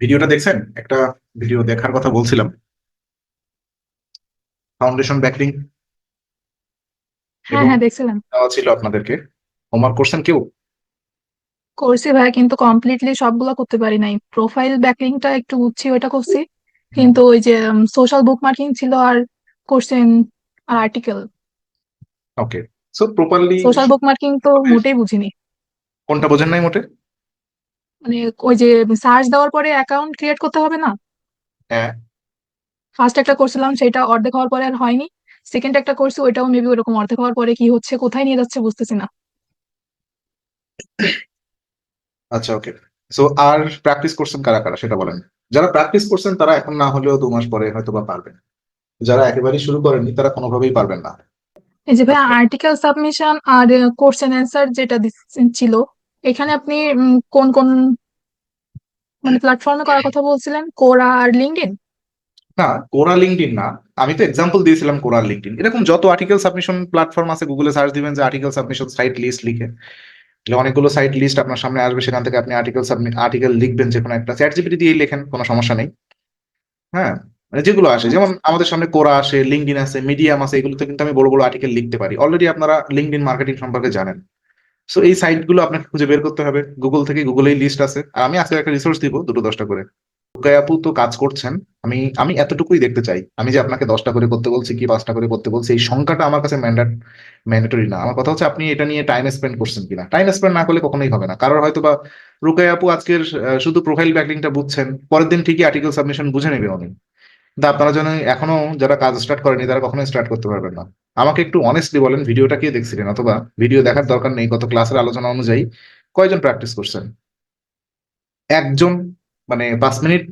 ভিডিওটা দেখছেন? একটা ভিডিও দেখার কথা বলছিলাম, ফাউন্ডেশন ব্যাকলিং হ্যাঁ এবং হ্যাঁ, দেখছিলাম। দেওয়া ছিল আপনাদেরকে। হোমওয়ার্ক করছেন কেউ? করছি ভাই, কিন্তু কমপ্লিটলি সবগুলো করতে পারি নাই। প্রোফাইল ব্যাকলিংটা একটু বুঝছি, ওইটা করছি। হুম। কিন্তু ওই যে সোশ্যাল বুক মার্কিং ছিল, আর কোশ্চেন আর আর্টিকেল। ওকে। সো প্রপারলি সোশ্যাল বুক মার্কিং তো মোটেই বুঝিনি। কোনটা বোঝেন নাই মোটে? মানে ওই যে সার্চ দেওয়ার পরে অ্যাকাউন্ট ক্রিয়েট করতে হবে না? হ্যাঁ। ফার্স্ট একটা করছিলাম, সেটা অর্ধেক হওয়ার পরে আর হয়নি। সেকেন্ড একটা করছি, ওইটাও মেবি ওরকম অর্ধেক হওয়ার পরে কি হচ্ছে, কোথায় নিয়ে যাচ্ছে বুঝতেছি না। আচ্ছা, ওকে। সো আর প্র্যাকটিস করছেন কারা কারা সেটা বলেন। যারা প্র্যাকটিস করছেন তারা এখন না হলেও 2 মাস পরে হয়তো বা পারবেন। যারা একেবারেই শুরু করেননি তারা কোনোভাবেই পারবেন না। এই যে ভাই, আর্টিকেল সাবমিশন আর কোশ্চেন অ্যান্সার যেটা ছিল, এখানে আপনি কোন কোন মানে প্ল্যাটফর্মে করার কথা বলছিলেন, কোরা আর লিঙ্কডইন? না, কোরা লিঙ্কডইন না। আমি তো এক্সাম্পল দিয়েছিলাম কোরা লিঙ্কডইন। এরকম যত আর্টিকেল সাবমিশন প্ল্যাটফর্ম আছে গুগলে সার্চ দিবেন যে আর্টিকেল সাবমিশন সাইট লিস্ট লিখে, তাহলে অনেকগুলো সাইট লিস্ট আপনার সামনে আসবে। সেখান থেকে আপনি আর্টিকেল লিখবেন, যে কোনো একটা চ্যাট জিপিটি দিয়েই লেখেন, কোনো সমস্যা নেই। হ্যাঁ, মানে যেগুলো আসে, যেমন আমাদের সামনে কোরা আসে, লিঙ্কডইন আছে, মিডিয়াম আছে, এগুলোতে কিন্তু আমি বড় বড় আর্টিকেল লিখতে পারি। অলরেডি আপনারা লিঙ্কডইন মার্কেটিং সম্পর্কে জানেন। সো এই সাইট গুলো আপনাকে খুঁজে বের করতে হবে গুগল থেকে। গুগলেই লিস্ট আছে। আর আমি আজকে একটা রিসোর্স দিব, 2-10টা করে। রুকাই আপু তো কাজ করছেন। আমি আমি এতটুকুই দেখতে চাই। আমি যে আপনাকে 10টা করে করতে বলছি কি 5টা করে করতে বলছি, এই সংখ্যাটা আমার কাছে ম্যান্ডেটরি না। আমার কথা হচ্ছে আপনি এটা নিয়ে টাইম স্পেন্ড করছেন কিনা। টাইম স্পেন্ড না করলে কখনোই হবে না। কারোর হয়তো বা রুকাই আপু আজকের শুধু প্রোফাইল ব্যাকলিংটা বুঝছেন, পরের দিন ঠিকই আর্টিকেল সাবমিশন বুঝে নেবে উনি। কিন্তু আপনারা যেন এখনো যারা কাজ স্টার্ট করেনি তারা কখনোই স্টার্ট করতে পারবেন না। আমাকে একটু অনেস্টলি বলেন, ভিডিওটা কে দেখছিলেন? অথবা ভিডিও দেখার দরকার নেই, গত ক্লাসের আলোচনা অনুযায়ী কয়জন প্র্যাকটিস করছেন? একজন? মানে 5 মিনিট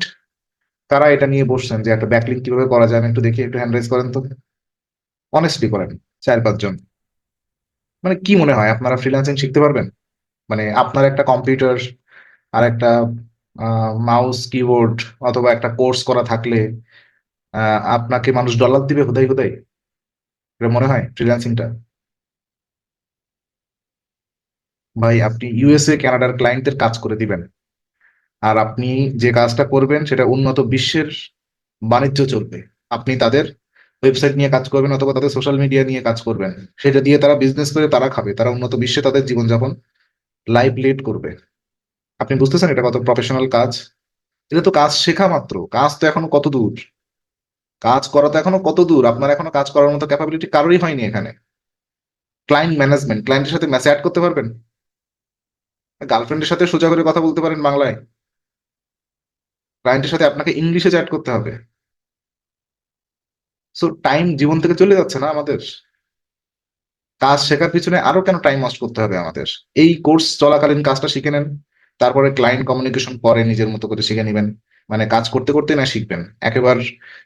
কারা এটা নিয়ে বসছেন যে একটা ব্যাকলিং কিভাবে করা যায়? আমি একটু দেখি, একটু হ্যান্ড রাইজ করেন তো। অনেস্টলি করেন। 4-5 জন। মানে কি মনে হয় আপনারা ফ্রিল্যান্সিং শিখতে পারবেন? মানে আপনার একটা কম্পিউটার আর একটা মাউস কিবোর্ড অথবা একটা কোর্স করা থাকলে আপনাকে মানুষ ডলার দিবে হুদাই হুদাই? এটা মনে হয় ফ্রিল্যান্সিংটা? ভাই, আপনি ইউএসএ কানাডার ক্লায়েন্টের কাজ করে দিবেন। আর আপনি যে কাজটা করবেন সেটা উন্নত বিশ্বের বাণিজ্য চলবে। আপনি তাদের ওয়েবসাইট নিয়ে কাজ করবেন অথবা তাদের সোশ্যাল মিডিয়া নিয়ে কাজ করবেন। সেটা দিয়ে তারা বিজনেস করে, তারা খাবে, তারা উন্নত বিশ্বে তাদের জীবনযাপন লাইভ লিড করবে। আপনি বুঝতেছেন এটা কত প্রফেশনাল কাজ? এটা তো কাজ শেখা মাত্র, কাজ তো এখনো কত দূর। কাজ করা তো এখনো কত দূর। আপনার এখনো কাজ করার মতো ক্যাপাবিলিটি কারোরই হয়নি এখানে। ক্লায়েন্ট ম্যানেজমেন্ট, ক্লায়েন্টের সাথে মেসেজ অ্যাড করতে পারবেন? গার্লফ্রেন্ডের সাথে সোজা করে কথা বলতে পারেন বাংলায়? ক্লায়েন্টের সাথে আপনাকে ইংলিশে চ্যাট করতে হবে? সো টাইম জীবন থেকে চলে যাচ্ছে না আমাদের? কাজ শেখার পিছনে আরো কেন টাইম ওয়েস্ট করতে হবে আমাদের? এই কোর্স চলাকালীন কাজটা শিখে নেন। তারপরে ক্লায়েন্ট কমিউনিকেশন পরে নিজের মতো করে শিখে নেবেন। মানে কাজ করতে করতে না শিখবেন একেবার।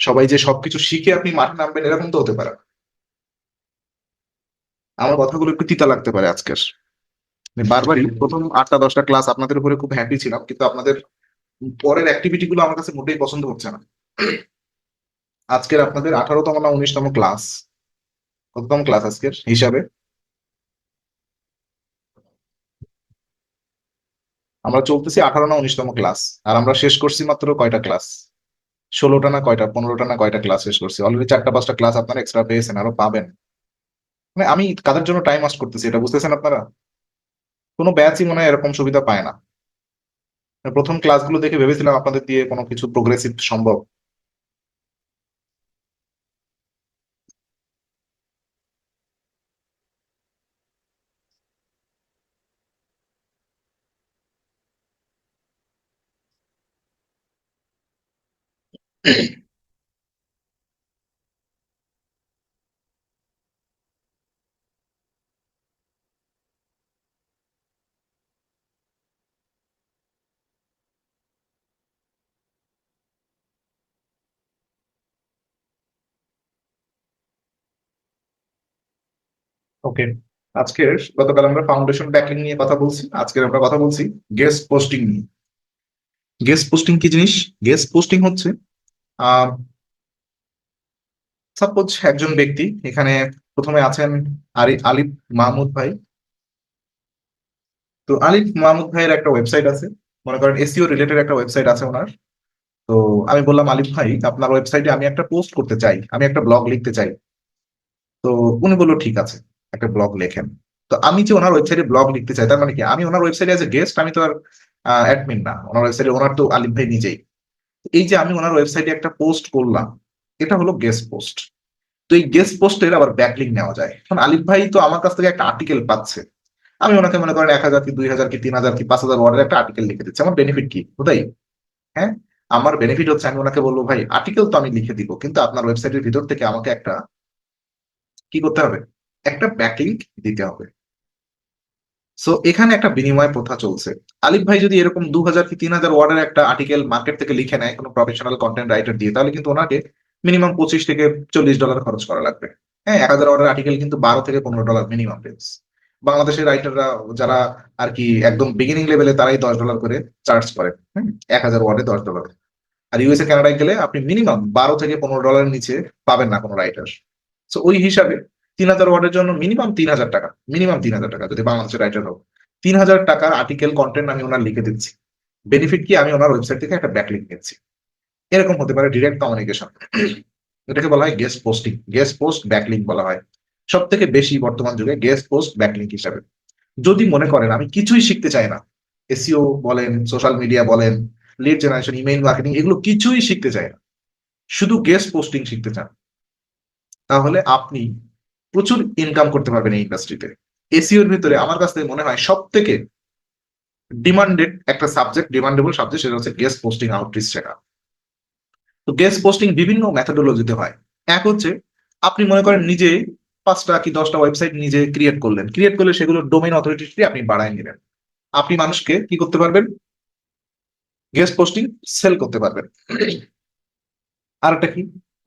সবাই যে সবকিছু শিখে আপনি মাঠে নামবেন এরকম তো হতে পারে না। আমার কথাগুলো একটু তিতা লাগতে পারে আজকের। আমি বারবারই প্রথম 8টা 10টা ক্লাস আপনাদের উপরে খুব হ্যাপি ছিলাম, কিন্তু আপনাদের পরের অ্যাক্টিভিটি গুলো আমার কাছে মোটেই পছন্দ হচ্ছে না। আজকের আপনাদের 18তম না 19তম ক্লাস? কততম ক্লাস আজকের হিসাবে? আমরা চলতেছি 18 না 19তম ক্লাস। আর আমরা শেষ করছি মাত্র কয়টা ক্লাস? 16টা না কয়টা, 15টা না কয়টা ক্লাস শেষ করছি। অলরেডি 4টা 5টা ক্লাস আপনারা এক্সট্রা পেয়েছেন, আরো পাবেন। মানে আমি কাদের জন্য টাইম ওয়েস্ট করতেছি এটা বুঝতেছেন আপনারা? কোনো ব্যাচই মনে হয় এরকম সুবিধা পায় না। মানে প্রথম ক্লাসগুলো দেখে ভেবেছিলাম আপনাদের দিয়ে কোনো কিছু প্রোগ্রেসিভ সম্ভব। ওকে। আজকের গতকাল আমরা ফাউন্ডেশন ব্যাকলিং নিয়ে কথা বলছি, আজকের আমরা কথা বলছি গেস্ট পোস্টিং নিয়ে। গেস্ট পোস্টিং কি জিনিস? গেস্ট পোস্টিং হচ্ছে সাপোজ একজন ব্যক্তি এখানে প্রথমে আছেন আলিফ মাহমুদ ভাই। তো আলিফ মাহমুদ ভাইয়ের একটা ওয়েবসাইট আছে, মনে করেন এসইও রিলেটেড একটা ওয়েবসাইট আছে ওনার। তো আমি বললাম, আলিফ ভাই, আপনার ওয়েবসাইটে আমি একটা পোস্ট করতে চাই, আমি একটা ব্লগ লিখতে চাই। তো উনি বললো ঠিক আছে, একটা ব্লগ লেখেন। তো আমি যে ওনার ওয়েবসাইটে ব্লগ লিখতে চাই, তার মানে কি আমি ওনার ওয়েবসাইটে এজ এ গেস্ট, আমি তো আর অ্যাডমিন না ওনার ওয়েবসাইটে, ওনার তো আলিফ ভাই নিজেই। এই যে আমি ওনার ওয়েবসাইটে একটা পোস্ট করলাম, এটা হলো গেস্ট পোস্ট। তো এই গেস্ট পোস্টের আবার ব্যাকলিং নেওয়া যায়। এখন আলিফ ভাই তো আমার কাছ থেকে একটা আর্টিকেল পাচ্ছে, আমি ওনাকে মনে করেন 1,000 কি 2,000 কি 3,000 কি 5,000 ওয়ার্ডের একটা আর্টিকেল লিখে দিচ্ছি, আমার বেনিফিট কি কোথায়? হ্যাঁ, আমার বেনিফিট হচ্ছে আমি ওনাকে বলবো, ভাই আর্টিকেল তো আমি লিখে দিব, কিন্তু আপনার ওয়েবসাইটের ভিতর থেকে আমাকে একটা কি করতে হবে, একটা ব্যাকলিংক দিতে হবে। সো এখানে একটা বিনিময় প্রথা চলছে। আলিফ ভাই যদি এরকম 2,000 কি 3,000 ওয়ার্ডের একটা আর্টিকেল মার্কেট থেকে লিখে নেয় কোনো প্রফেশনাল কন্টেন্ট রাইটার দিয়ে, তাহলে কিন্তু ওনাকে মিনিমাম $25 থেকে $40 খরচ করা লাগবে। হ্যাঁ, 1,000 ওয়ার্ডের আর্টিকেল কিন্তু $12 থেকে $15 মিনিমাম রেঞ্জ। বাংলাদেশের রাইটাররা যারা আর কি একদম বিগিনিং লেভেলে, তারাই $10 করে চার্জ করে। 1,000 ওয়ার্ডে $10। আর ইউএসএ কানাডায় গেলে আপনি মিনিমাম $12 থেকে $15 নিচে পাবেন না কোনো রাইটার। সো ওই হিসাবে 3,000 ওয়ার্ডের জন্য মিনিমাম 3,000 টাকা, মিনিমাম 3,000 টাকা যদি বাংলাদেশের রাইটার হোক, 3,000 টাকার আর্টিকেল কন্টেন্ট আমি ওনার লিখে দিচ্ছি। বেনিফিট কি, আমি ওনার ওয়েবসাইট থেকে একটা ব্যাকলিংক নিচ্ছি। এরকম হতে পারে ডিরেক্ট কমিউনিকেশন। এটাকে বলা হয় guest posting, guest post backlink বলা হয় সব থেকে বেশি বর্তমান যুগে, গেস্ট পোস্ট ব্যাকলিংক হিসাবে। যদি মনে করেন আমি কিছুই শিখতে চাই না, এসইও বলেন, সোশ্যাল মিডিয়া বলেন, লিড জেনারেশন, ইমেইল মার্কেটিং, এগুলো কিছুই শিখতে চাই না, শুধু গেস্ট পোস্টিং শিখতে চান, তাহলে আপনি প্রচুর ইনকাম করতে পারবেন এই ইন্ডাস্ট্রিতে। এসইওর ভিতরে আমার কাছ থেকে মনে হয় সব থেকে ডিমান্ডেড একটা সাবজেক্ট, ডিমান্ডেবল সাবজেক্ট, সেটা হচ্ছে গেস্ট পোস্টিং আউটরিচ শেখা। তো গেস্ট পোস্টিং বিভিন্ন মেথোডোলজিতে হয়। এক হচ্ছে আপনি মনে করেন নিজে 5টা কি 10টা ওয়েবসাইট নিজে ক্রিয়েট করলেন, ক্রিয়েট করলে সেগুলো ডোমেইন অথরিটি আপনি বাড়ায় নিলেন, আপনি মানুষকে কি করতে পারবেন, গেস্ট পোস্টিং সেল করতে পারবেন। আর একটা কি,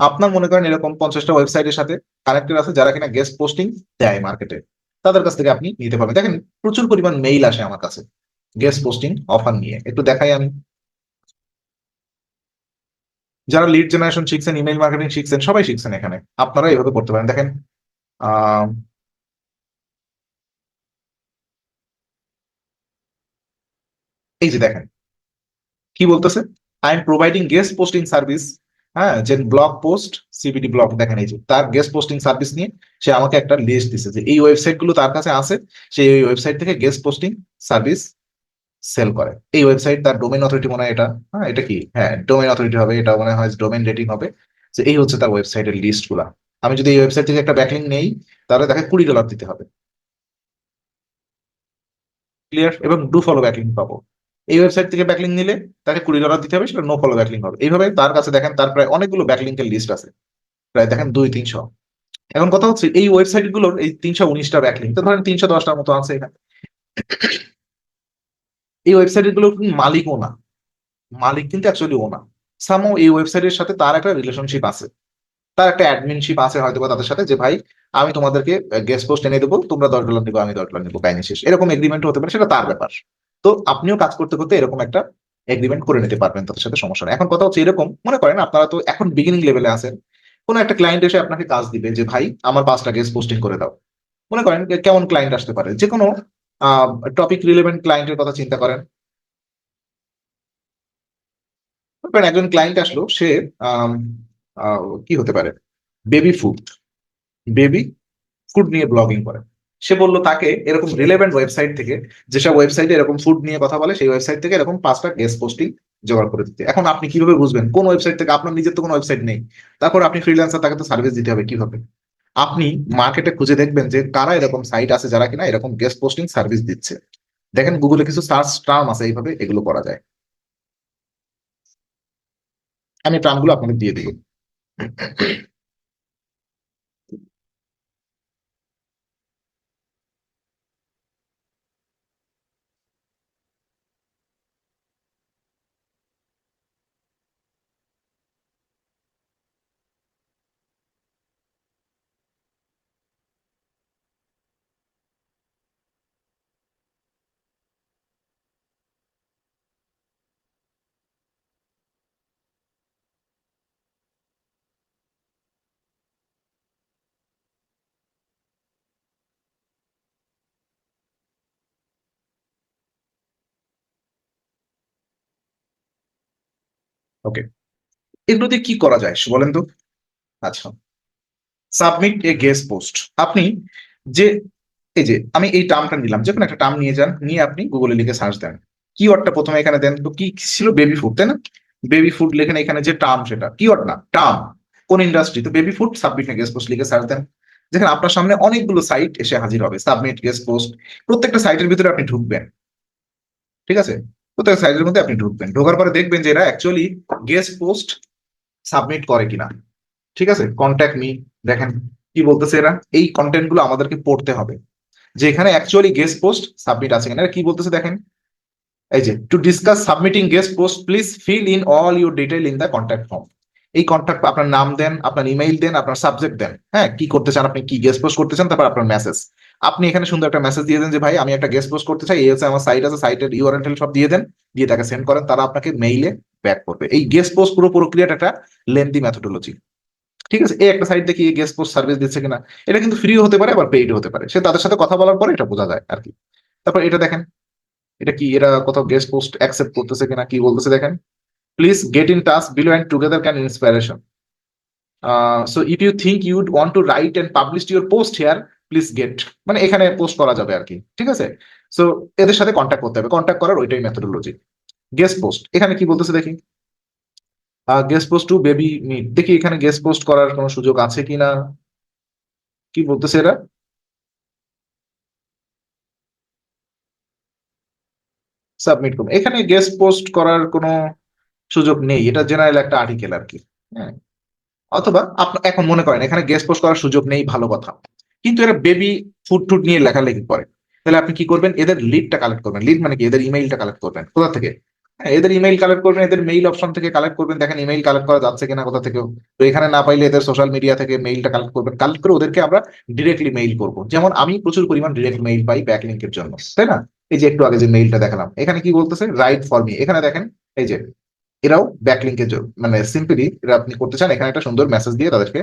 আপনার মনে করেন এরকম 50টা ওয়েবসাইটের সাথে কানেক্টেড আছে যারা কিনা গেস্ট পোস্টিং দেয় মার্কেটে, তাদের কাছ থেকে আপনি নিতে পারবেন। দেখেন প্রচুর পরিমাণ মেইল আসে আমার কাছে গেস্ট পোস্টিং অফার নিয়ে, একটু দেখাই আমি। যারা লিড জেনারেশন শিখছেন, ইমেল মার্কেটিং শিখছেন, সবাই শিখছেন এখানে, আপনারা এইভাবে করতে পারেন। দেখেন আহ এই যে দেখেন কি বলতেছে, I am providing guest posting service. হ্যাঁ, যে ব্লগ পোস্ট, সিবিডি ব্লগ, দেখেন এই যে তার গেস্ট পোস্টিং সার্ভিস নিয়ে সে আমাকে একটা লিস্ট দিছে যে এই ওয়েবসাইট গুলো তার কাছে আছে, সেই ওয়েবসাইট থেকে গেস্ট পোস্টিং সার্ভিস সেল করে। এই ওয়েবসাইট তার ডোমেইন অথরিটি মনে হয় এটা, হ্যাঁ এটা কি, হ্যাঁ ডোমেইন অথরিটি হবে, এটা মনে হয় ডোমেইন রেটিং হবে। যে এই হচ্ছে তার ওয়েবসাইটের লিস্ট গুলা। আমি যদি এই ওয়েবসাইট থেকে একটা ব্যাকলিং নেই, তাহলে তাকে $20 দিতে হবে। ক্লিয়ার? এবং ডু ফলো ব্যাকলিং পাবো। এই ওয়েবসাইট থেকে ব্যাকলিং নিলে তাকে $20 দিতে হবে, সেটা নো ফলো ব্যাকলিং হবে। এইভাবে তার কাছে দেখেন তার প্রায় অনেকগুলো ব্যাকলিংকের লিস্ট আছে, প্রায় দেখেন 200-300। এখন কথা হচ্ছে এই ওয়েবসাইট গুলোর এই 319টা ব্যাকলিং, তো ধরেন 310টার মতো আছে এখানে। এই ওয়েবসাইট গুলোর মালিকও না, মালিক কিন্তু অ্যাকচুয়ালি ও না, সামও এই ওয়েবসাইটের সাথে তার একটা রিলেশনশিপ আছে, তার একটা অ্যাডমিনশিপ আছে হয়তো বা তাদের সাথে, যে ভাই আমি তোমাদেরকে গেস্ট পোস্ট এনে দেবো, তোমরা $10 নিবো, আমি $10 নিবো, কাহিনী শেষ। এরকম এগ্রিমেন্ট হতে পারে, সেটা তার ব্যাপার। তো আপনিও কাজ করতে করতে এরকম একটা এগ্রিমেন্ট করে নিতে পারবেন তাদের সাথে, সমস্যা নেই। এখন কথা হচ্ছে এরকম মনে করেন আপনারা তো এখন বিগিনিং লেভেলে আছেন, কোন একটা ক্লায়েন্ট এসে আপনাকে কাজ দিবে যে ভাই আমার 5টা গেস্ট পোস্টিং করে দাও। মনে করেন যে কেমন ক্লায়েন্ট আসতে পারে, যে কোনো টপিক রিলেভেন্ট ক্লায়েন্টের কথা চিন্তা করেন। মনে করেন একজন ক্লায়েন্ট আসলো, সে আম, কি হতে পারে, বেবি ফুড, বেবি ফুড নিয়ে ব্লগিং করে। সে বললো তাকে এরকম রিলেভেন্ট ওয়েবসাইট থেকে, যেসব ওয়েবসাইটে এরকম ফুড নিয়ে কথা বলে, সেই ওয়েবসাইট থেকে এরকম 5টা গেস্ট পোস্টিং জোগাড় করে দিতে। এখন আপনি কিভাবে বুঝবেন কোন ওয়েবসাইট থেকে, আপনার নিজের তো কোনো ওয়েবসাইট নেই, তারপর আপনি ফ্রিল্যান্সার, তাকে তো সার্ভিস দিতে হবে কিভাবে? আপনি মার্কেটে খুঁজে দেখবেন যে কারা এরকম সাইট আছে যারা কিনা এরকম গেস্ট পোস্টিং সার্ভিস দিচ্ছে। দেখেন গুগলে কিছু সার্চ টার্ম আছে, এইভাবে এগুলো করা যায়। আমি টার্মগুলো আপনাদের দিয়ে দিই। ওকে, এগুলো দিয়ে কি করা যায় বলেন তো? আচ্ছা, সাবমিট এ গেস্ট পোস্ট। আপনি যে এই যে আমি এই টার্মটা নিলাম, যে কোনো একটা টার্ম নিয়ে যান, নিয়ে আপনি গুগলে লিখে সার্চ দেন। কিওয়ার্ডটা প্রথমে এখানে দেন, তো কি ছিল? বেবি ফুড, তাই না? বেবি ফুড লেখেন এখানে, যে টার্ম সেটা কিওয়ার্ড না, টার্ম কোন ইন্ডাস্ট্রি, তো baby food submit guest post লিখে সার্চ দেন। যেখানে আপনার সামনে অনেকগুলো সাইট এসে হাজির হবে, সাবমিট গেস্ট পোস্ট। প্রত্যেকটা সাইটের ভিতরে আপনি ঢুকবেন, ঠিক আছে? প্রত্যেকটা সাইটের মধ্যে আপনি ঢুকবেন, ঢোকার পরে দেখবেন যে এরা অ্যাকচুয়ালি গেস্ট পোস্ট সাবমিট করে কিনা। ঠিক আছে, কন্ট্যাক্ট মি, দেখেন কি বলতেছে এরা, এই কন্টেন্ট গুলো আমাদেরকে পড়তে হবে যে এখানে অ্যাকচুয়ালি গেস্ট পোস্ট সাবমিট আছে কিনা। এরা কি বলতেছে দেখেন, এই যে to discuss submitting guest post please fill in all your detail in the contact form. এই কন্ট্যাক্ট, আপনার নাম দেন, আপনার ইমেইল দেন, আপনার সাবজেক্ট দেন, হ্যাঁ কি করতে চান আপনি, কি গেস্ট পোস্ট করতে চান, তারপর আপনার মেসেজ। আপনি এখানে সুন্দর একটা মেসেজ দিয়ে দেন যে ভাই আমি একটা গেস্ট পোস্ট করতে চাই, এই হচ্ছে আমার সাইট আছে, সাইটের ইউআরএল সব দিয়ে দেন, দিয়ে তাকে সেন্ড করেন, তারা আপনাকে মেইলে ব্যাক করবে। এই গেস্ট পোস্ট পুরো প্রক্রিয়াটা একটা লেন্দি মেথোডোলজি। ঠিক আছে, এই একটা সাইট দেখি গেস্ট পোস্ট সার্ভিস দিচ্ছে কিনা। এটা কিন্তু ফ্রি হতে পারে, আবার পেইড হতে পারে, সে তাদের সাথে কথা বলার পরে এটা বোঝা যায় আর কি। তারপর এটা দেখেন, এটা কি, এরা কোথাও গেস্ট পোস্ট অ্যাকসেপ্ট করতেছে কিনা, কি বলতেছে দেখেন। Please get in touch below and together can inspiration, so if you think you'd want to write and publish your post here, please get, মানে এখানে পোস্ট করা যাবে আর কি। ঠিক আছে, সো এদের সাথে কন্ট্যাক্ট করতে হবে, কন্ট্যাক্ট করার ওইটাই মেথোডোলজি। গেস্ট পোস্ট এখানে কি বলতেছে দেখি, guest post to baby meet, দেখি এখানে গেস্ট পোস্ট করার কোনো সুযোগ আছে কিনা, কি বলতেছে এরা। সাবমিট করুন, এখানে গেস্ট পোস্ট করার কোনো সুযোগ নেই, এটা জেনারেল একটা আর্টিকেল আর কি। হ্যাঁ, অথবা আপনি এখন মনে করেন এখানে গেস্ট পোস্ট করার সুযোগ নেই, ভালো কথা, কিন্তু এরা বেবি ফুড টুড নিয়ে লেখালেখি করে, তাহলে আপনি কি করবেন, এদের লিডটা কালেক্ট করবেন। লিড মানে কি, এদের ইমেইলটা কালেক্ট করবেন কোথা থেকে? হ্যাঁ, এদের ইমেইল কালেক্ট করবেন, এদের মেইল অপশন থেকে কালেক্ট করবেন, দেখেন ইমেইল কালেক্ট করা যাচ্ছে কিনা কোথা থেকেও। তো এখানে না পাইলে এদের সোশ্যাল মিডিয়া থেকে মেইলটা কালেক্ট করবেন, কালেক্ট করে ওদেরকে আমরা ডিরেক্টলি মেইল করব। যেমন আমি প্রচুর পরিমাণ ডিরেক্ট মেইল পাই ব্যাকলিংকের জন্য, তাই না? এই যে একটু আগে যে মেইলটা দেখালাম, এখানে কি বলতেছে, রাইট ফর মি, এখানে দেখেন এই যে এরাও ব্যাকলিংকের জন্য, মানে সিম্পলি এরা আপনি করতে চান, এখানে একটা সুন্দর মেসেজ দিয়ে তাদেরকে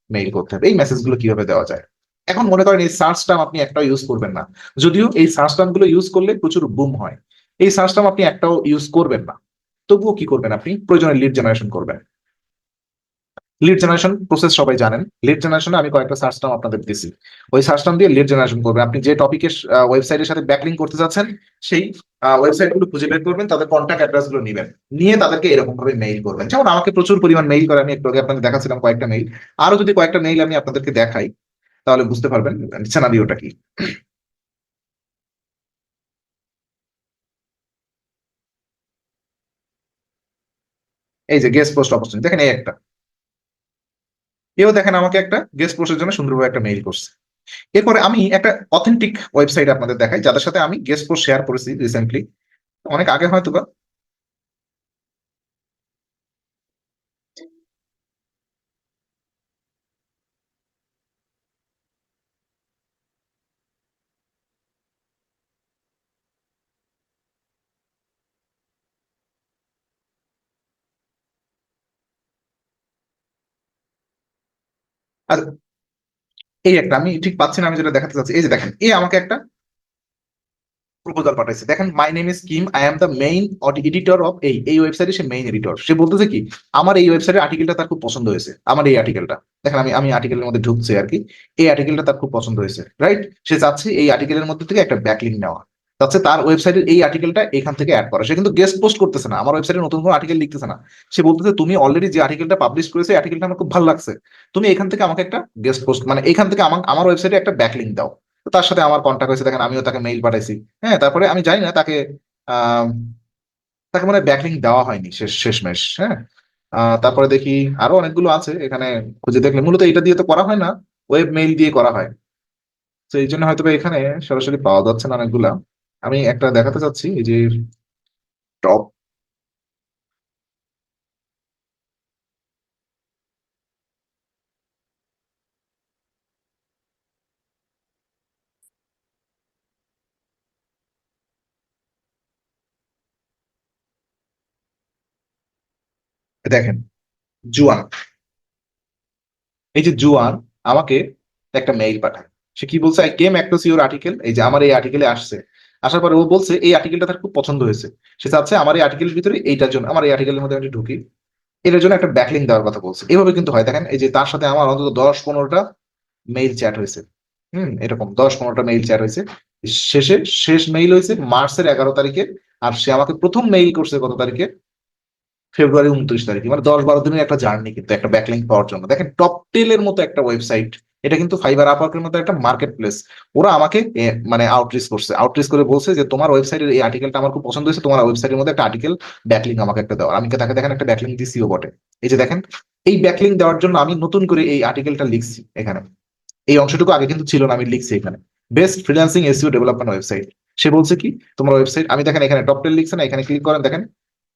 মেইল করতে হবে। এই মেসেজ গুলো কিভাবে দেওয়া যায়? এখন মনে করেন এই সার্চ টার্ম আপনি একটাও ইউজ করবেন না, যদিও এই সার্চ টার্ম গুলো ইউজ করলে প্রচুর বুম হয়। এই সার্চ টার্ম আপনি একটাও ইউজ করবেন না, তবুও কি করবেন, আপনি প্রয়োজনে লিড জেনারেশন করবেন। লিড জেনারেশন প্রসেস সবাই জানেন, লিড জেনারেশনে আমি কয়েকটা সার্চ টার্ম আপনাদের দিচ্ছি, ওই সার্চ টার্ম দিয়ে লিড জেনারেশন করবেন। আপনি যে টপিকের ওয়েবসাইটের সাথে ব্যাকলিংক করতে যাচ্ছেন, সেই ওয়েবসাইট গুলো খুঁজে বের করবেন, তাদের কন্ট্যাক্ট অ্যাড্রেস গুলো নিবেন, নিয়ে তাদেরকে এরকম ভাবে মেইল করবেন। যেমন আমাকে প্রচুর পরিমাণ মেইল করে, আমি একটু আগে আপনাদের দেখাচ্ছিলাম কয়েকটা মেইল, আরো যদি কয়েকটা মেইল আমি আপনাদেরকে দেখাই তাহলে বুঝতে পারবেন সিনারিওটা কি। এই যে গেস্ট পোস্ট অপরচুনিটি, দেখেন এই একটা, এও দেখেন আমাকে একটা গেস্ট পোস্টের জন্য সুন্দরভাবে একটা মেইল করছে। এরপরে আমি একটা অথেন্টিক ওয়েবসাইট আপনাদের দেখাই, যাদের সাথে আমি গেস্ট পোস্ট শেয়ার করেছি রিসেন্টলি, অনেক আগে হয়তো বা। আর এই একটা আমি ঠিক পাচ্ছি না, আমি যেটা দেখাতে চাচ্ছি, এই যে দেখেন এ আমাকে একটা প্রপোজাল পাঠাইছে, দেখেন my name is Kim, I am the main editor of এই এই ওয়েবসাইটে, সে মেইন এডিটর। সে বলতেছে কি, আমার এই ওয়েবসাইটের আর্টিকেলটা তার খুব পছন্দ হয়েছে, আমার এই আর্টিকেলটা দেখেন, আমি আমি আর্টিকেলের মধ্যে ঢুকছি আর কি, এই আর্টিকেলটা তার খুব পছন্দ হয়েছে, রাইট? সে চাচ্ছে এই আর্টিকেলের মধ্যে থেকে একটা ব্যাকলিংক নেওয়া, চাচ্ছে তার ওয়েবসাইটের এই আর্টিকেলটা এখান থেকে অ্যাড করা। সে কিন্তু গেস্ট পোস্ট করতেছে না, আমার ওয়েবসাইটে নতুন কোনো আর্টিকেল লিখতেছে না, সে বলতেছে তুমি অলরেডি যে আর্টিকেলটা পাবলিশ করেছো, এই আর্টিকেলটা আমার খুব ভালো লাগছে, তুমি এখান থেকে আমাকে একটা গেস্ট পোস্ট, মানে এখান থেকে আমার আমার ওয়েবসাইটে একটা ব্যাকলিংক দাও। তো তার সাথে আমার কন্ট্যাক্ট হয়েছে, দেখেন আমিও তাকে মেইল পাঠাইছি। হ্যাঁ, তারপরে আমি জানি না তাকে আহ, তাকে মানে ব্যাকলিংক দেওয়া হয়নি শেষমেশ। হ্যাঁ, তারপরে দেখি আরো অনেকগুলো আছে এখানে, খুঁজে দেখলে মূলত এটা দিয়ে তো করা হয় না, ওয়েব মেইল দিয়ে করা হয়, তো এই জন্য হয়তো বা এখানে সরাসরি পাওয়া যাচ্ছে না অনেকগুলা। আমি একটা দেখাতে চাচ্ছি, এই যে টপ, দেখেন জুয়ান, এই যে জুয়ান আমাকে একটা মেইল পাঠায়। সে কি বলছে, I came across your article, এই যে আমার এই আর্টিকেলে আসছে, আসার পরে ও বলছে এই আর্টিকেলটা তার খুব পছন্দ হয়েছে, সে চাচ্ছে আমার এই আর্টিকেলের ভিতরে এইটার জন্য, আমার এই আর্টিকেলের মধ্যে আমি ঢুকি, এটার জন্য একটা ব্যাকলিং দেওয়ার কথা বলছে। এভাবে কিন্তু হয়, দেখেন এই যে তার সাথে আমার অন্তত 10-15টা মেইল চ্যাট হয়েছে। এরকম 10-15টা মেইল চ্যাট হয়েছে। শেষ মেইল হয়েছে মার্চের 11 তারিখে। আর সে আমাকে প্রথম মেইল করছে কত তারিখে? ফেব্রুয়ারি 29 তারিখে। মানে 10-12 দিনের একটা জার্নি কিন্তু একটা ব্যাকলিংক পাওয়ার জন্য। দেখেন টপটেলের মতো একটা ওয়েবসাইট, এটা কিন্তু ফাইবার আপওয়ার্কের মতো একটা মার্কেট প্লেস। ওরা আমাকে মানে আউটরিচ করে বলছে যে তোমার ওয়েবসাইটের এই আর্টিকেলটা আমার খুব পছন্দ হয়েছে, তোমার ওয়েবসাইটের মধ্যে একটা আর্টিকেল ব্যাকলিং আমাকে একটা দাও। আমি তাকে দেখেন একটা ব্যাকলিং দিছিও বটে। এই যে দেখেন, এই ব্যাকলিং দেওয়ার জন্য আমি নতুন করে এই আর্টিকেলটা লিখছি এখানে। এই অংশটুকু আগে কিন্তু ছিল না, আমি লিখছি এখানে best freelancing SEO development website. সে বলছে কি তোমার ওয়েবসাইট, আমি দেখেন এখানে টপ টেল লিখছে না, এখানে ক্লিক করেন দেখেন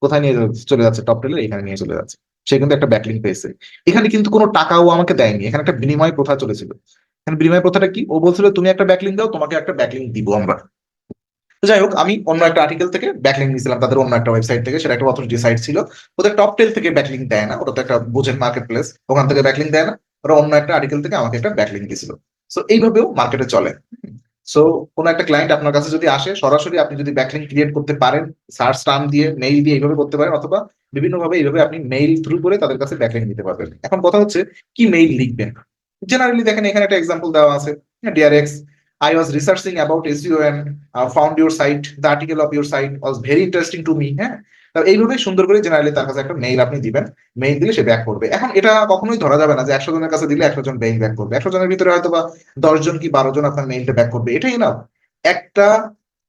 কোথায় নিয়ে চলে যাচ্ছে, টপ টেলে এখানে নিয়ে চলে যাচ্ছে। সে কিন্তু একটা ব্যাকলিং পেয়েছে। এখানে কিন্তু কোনো টাকাও আমাকে দেয়নি, এখানে একটা বিনিময় প্রথা চলেছিল। এখানে বিনিময় প্রথাটা কি, ও বলছিল তুমি একটা ব্যাকলিং দাও, তোমাকে একটা ব্যাকলিং দিব আমরা। তো যাই হোক, আমি অন্য একটা আর্টিকেল থেকে ব্যাকলিং নিয়েছিলাম তাদের অন্য একটা ওয়েবসাইট থেকে, সেটা একটা অথরিটি সাইট ছিল। ওদের টপ টেল থেকে ব্যাকলিং দেয় না, ওটা তো একটা বুঝেন মার্কেট প্লেস, ওখান থেকে ব্যাকলিং দেয় না। ওরা অন্য একটা আর্টিকেল থেকে আমাকে একটা ব্যাকলিং দিয়েছিল। সো এইভাবেও মার্কেটে চলে। সো কোন একটা ক্লায়েন্ট আপনার কাছে যদি আসে, সরাসরি আপনি যদি ব্যাকলিং ক্রিয়েট করতে পারেন, সার্চ টার্ম দিয়ে মেইল দিয়ে এইভাবে করতে পারেন, অথবা বিভিন্ন ভাবে এইভাবে আপনি মেইল থ্রু করে তাদের কাছে ব্যাকলিং দিতে পারবেন। এখন কথা হচ্ছে কি মেইল লিখবেন। জেনারেলি দেখেন এখানে একটা এক্সাম্পল দেওয়া আছে, dear X, I was researching about SEO and found your site. The article of your site was very interesting to me. হ্যাঁ, তো এইভাবে সুন্দর করে জেনারেলি তার কাছে একটা মেইল আপনি দিবেন। মেইল দিলে সে ব্যাক করবে। এখন এটা কখনোই ধরা যাবে না যে 100 জনের কাছে দিলে 100 জন মেইল ব্যাক করবে। 100 জনের ভিতরে হয়তো বা 10 জন কি 12 জন আপনার মেইলটা ব্যাক করবে, এটাই না। একটা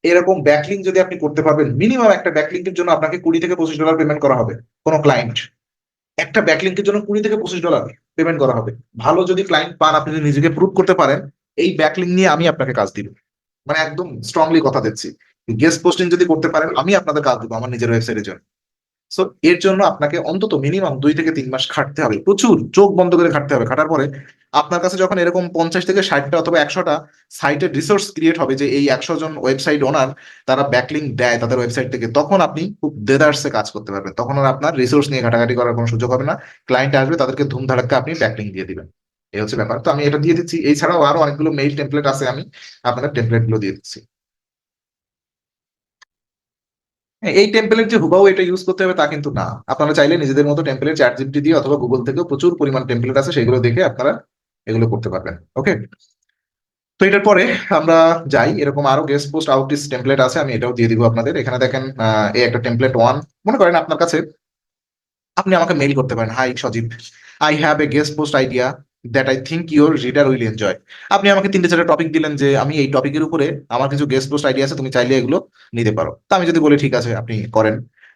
এরকম ব্যাকলিং যদি আপনি করতে পারবেন, মিনিমাম একটা ব্যাকলিংকের জন্য আপনাকে $20 থেকে $25 পেমেন্ট করা হবে কোন ক্লায়েন্ট। একটা ব্যাকলিংকের জন্য $20 থেকে $25 পেমেন্ট করা হবে। ভালো যদি ক্লায়েন্ট পান, আপনি যদি নিজেকে প্রুভ করতে পারেন, এই ব্যাকলিং নিয়ে আমি আপনাকে কাজ দিব। মানে একদম স্ট্রংলি কথা দিচ্ছি, গেস্ট পোস্টিং যদি করতে পারেন আমি আপনাদের কাজ দিব আমার নিজের ওয়েবসাইটের জন্য। সো এর জন্য আপনাকে অন্তত মিনিমাম 2 থেকে 3 মাস খাটতে হবে, প্রচুর চোখ বন্ধ করে খাটতে হবে। খাটার পরে আপনার কাছে যখন এরকম 50 থেকে 60টা অথবা 100টা সাইটের রিসোর্স ক্রিয়েট হবে, যে এই 100 জন ওয়েবসাইট ওনার তারা ব্যাকলিং দেয় তাদের ওয়েবসাইট থেকে, তখন আপনি খুব দেদারসে কাজ করতে পারবেন। তখন আর আপনার রিসোর্স নিয়ে ঘাটাঘাটি করার কোনো সুযোগ হবে না। ক্লায়েন্ট আসবে, তাদেরকে ধুমধাড়াক্কা আপনি ব্যাকলিং দিয়ে দিবেন। এই হচ্ছে ব্যাপার। তো আমি এটা দিয়ে দিচ্ছি, এছাড়াও আরো অনেকগুলো মেইল টেমপ্লেট আছে, আমি আপনাদের টেমপ্লেট গুলো দিয়ে দিচ্ছি। হ্যাঁ, এই টেমপ্লেট যে হুবাহু এটা ইউজ করতে হবে তা কিন্তু না। আপনারা চাইলে নিজেদের মতো টেমপ্লেট চ্যাট জিপিটি দিয়ে অথবা গুগল থেকেও প্রচুর পরিমাণ টেমপ্লেট আছে, সেগুলো দেখে আপনারা এগুলো করতে পারবেন। ওকে, তো এটার পরে আমরা যাই, এরকম আরো গেস্ট পোস্ট আউটরিচ টেমপ্লেট আছে, আমি এটাও দিয়ে দিব আপনাদের। এখানে দেখেন এই একটা টেমপ্লেট ওয়ান। মনে করেন আপনার কাছে, আপনি আমাকে মেইল করতে পারেন, hi Sajib, I have a guest post idea that I think your reader will enjoy. আপনি আমাকে 3-4টা টপিক দিলেন যে আমি এই টপিকের উপরে আমার কিছু গেস্ট পোস্ট আইডিয়া আছে, তুমি চাইলে এগুলো নিতে পারো। তো আমি যদি বলি ঠিক আছে আপনি করেন,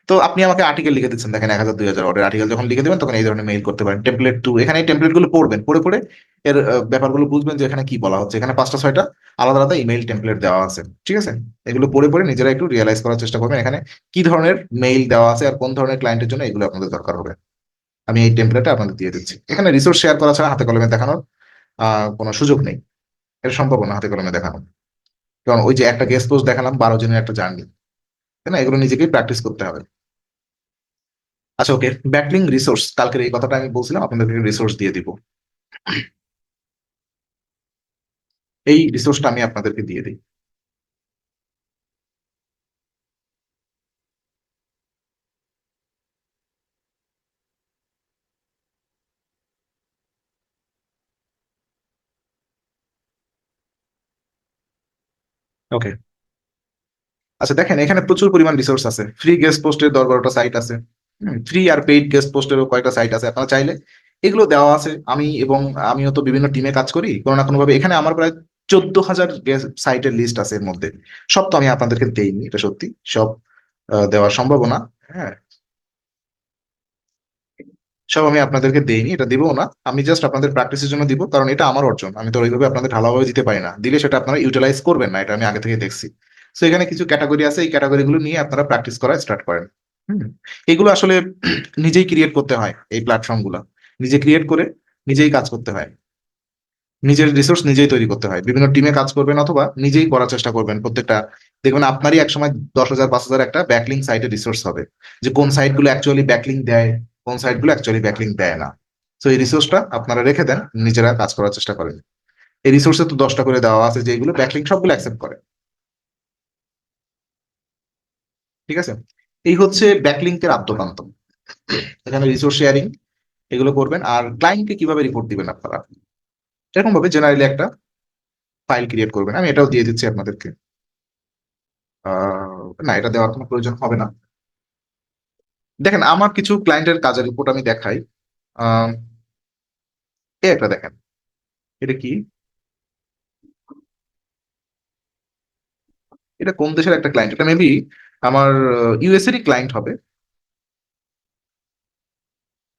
তো আপনি আমাকে আর্টিকেল লিখে দিচ্ছেন, দেখেন 1000-2000 ওয়ার্ডের আর্টিকেল যখন লিখে দেবেন তখন এই ধরনের মেইল করতে পারেন। টেমপ্লেট টু, এখানে এই টেমপ্লেট গুলো পড়বেন, পড়ে পড়ে এর ব্যাপারগুলো বুঝবেন যে এখানে কি বলা হচ্ছে। এখানে 5টা 6টা আলাদা আলাদা ইমেইল টেমপ্লেট দেওয়া আছে, ঠিক আছে। এগুলো পড়ে পড়ে নিজেরা একটু রিয়েলাইজ করার চেষ্টা করবেন এখানে কি ধরনের মেইল দেওয়া আছে আর কোন ধরনের ক্লায়েন্টের জন্য এগুলো আপনাদের দরকার হবে। আমি এই টেমপ্লেটটা আপনাদের দিয়ে দিচ্ছি। এখানে রিসোর্স শেয়ার করা ছাড়া হাতে কলমে দেখানোর কোনো সুযোগ নেই, এটা সম্ভব না হাতে কলমে দেখানো। কারণ ওই যে একটা গেস্ট পোস্ট দেখালাম 12 জনের একটা জার্নি, তাই না, এগুলো নিজেকেই প্র্যাকটিস করতে হবে। আচ্ছা ওকে, ব্যাকলিং রিসোর্স, কালকের এই কথাটা আমি বলছিলাম আপনাদেরকে রিসোর্স দিয়ে দিব। এই রিসোর্সটা আমি আপনাদেরকে দিয়ে দিই। ওকে, আচ্ছা দেখেন এখানে প্রচুর পরিমাণ রিসোর্স আছে। ফ্রি গেস্ট পোস্টের 10-12টা সাইট আছে, ফ্রি আর পেইড গেস্ট পোস্টেরও কয়েকটা সাইট আছে। আপনারা চাইলে এগুলো দেওয়া আছে। আমিও তো বিভিন্ন টিমে কাজ করি, কোনো না কোনো ভাবে এখানে আমার প্রায় 14,000 সাইটের লিস্ট আছে। এর মধ্যে সব তো আমি আপনাদেরকে দেইনি, এটা সত্যি, সব দেওয়ার সম্ভাবনা, হ্যাঁ, সব আমি আপনাদেরকে দেইনি, এটা দিবও না। আমি জাস্ট আপনাদের প্র্যাকটিসের জন্য দিব, কারণ এটা আমার অর্জন, আমি তো ওইভাবে আপনাদের ঢালাভাবে দিতে পারি না। দিলে সেটা আপনারা ইউটিলাইজ করবেন না, এটা আমি আগে থেকে দেখছি। তো এখানে কিছু ক্যাটাগরি আছে, এই ক্যাটাগরি গুলো নিয়ে আপনারা প্র্যাকটিস করা স্টার্ট করেন। হুম, এগুলো আসলে নিজেই ক্রিয়েট করতে হয়, এই প্ল্যাটফর্ম গুলা নিজে ক্রিয়েট করে নিজেই কাজ করতে হয়। নিজের রিসোর্স নিজেই তৈরি করতে হয়, বিভিন্ন টিমে কাজ করবেন অথবা নিজেই করার চেষ্টা করবেন প্রত্যেকটা। দেখবেন আপনারই একসময় 10,000-5,000 একটা ব্যাকলিং সাইটের রিসোর্স হবে, যে কোন সাইট গুলো অ্যাকচুয়ালি ব্যাকলিং দেয়, কোন সাইট গুলো অ্যাকচুয়ালি ব্যাকলিং দেয় না। তো এই রিসোর্সটা আপনারা রেখে দেন, নিজেরা কাজ করার চেষ্টা করেন। এই রিসোর্সে তো 10টা করে দেওয়া আছে যেগুলো ব্যাকলিং সবগুলো অ্যাকসেপ্ট করে, ঠিক আছে। এই হচ্ছে ব্যাকলিংকের আদ্যোপান্ত। এখানে রিসোর্স শেয়ারিং এগুলো করবেন। আর ক্লায়েন্টকে কিভাবে রিপোর্ট দিবেন আপনারা, এরকম ভাবে জেনারেলি একটা ফাইল ক্রিয়েট করবেন। আমি এটাও দিয়ে দিচ্ছি আপনাদেরকে। না, এটা দেওয়ার কোনো প্রয়োজন হবে না। দেখেন আমার কিছু ক্লায়েন্টের কাজের রিপোর্ট আমি দেখাই। আহ, এই একটা দেখেন, এটা কি, এটা কোন দেশের একটা ক্লায়েন্ট, এটা মেবি আমার ইউএস এরই ক্লায়েন্ট হবে।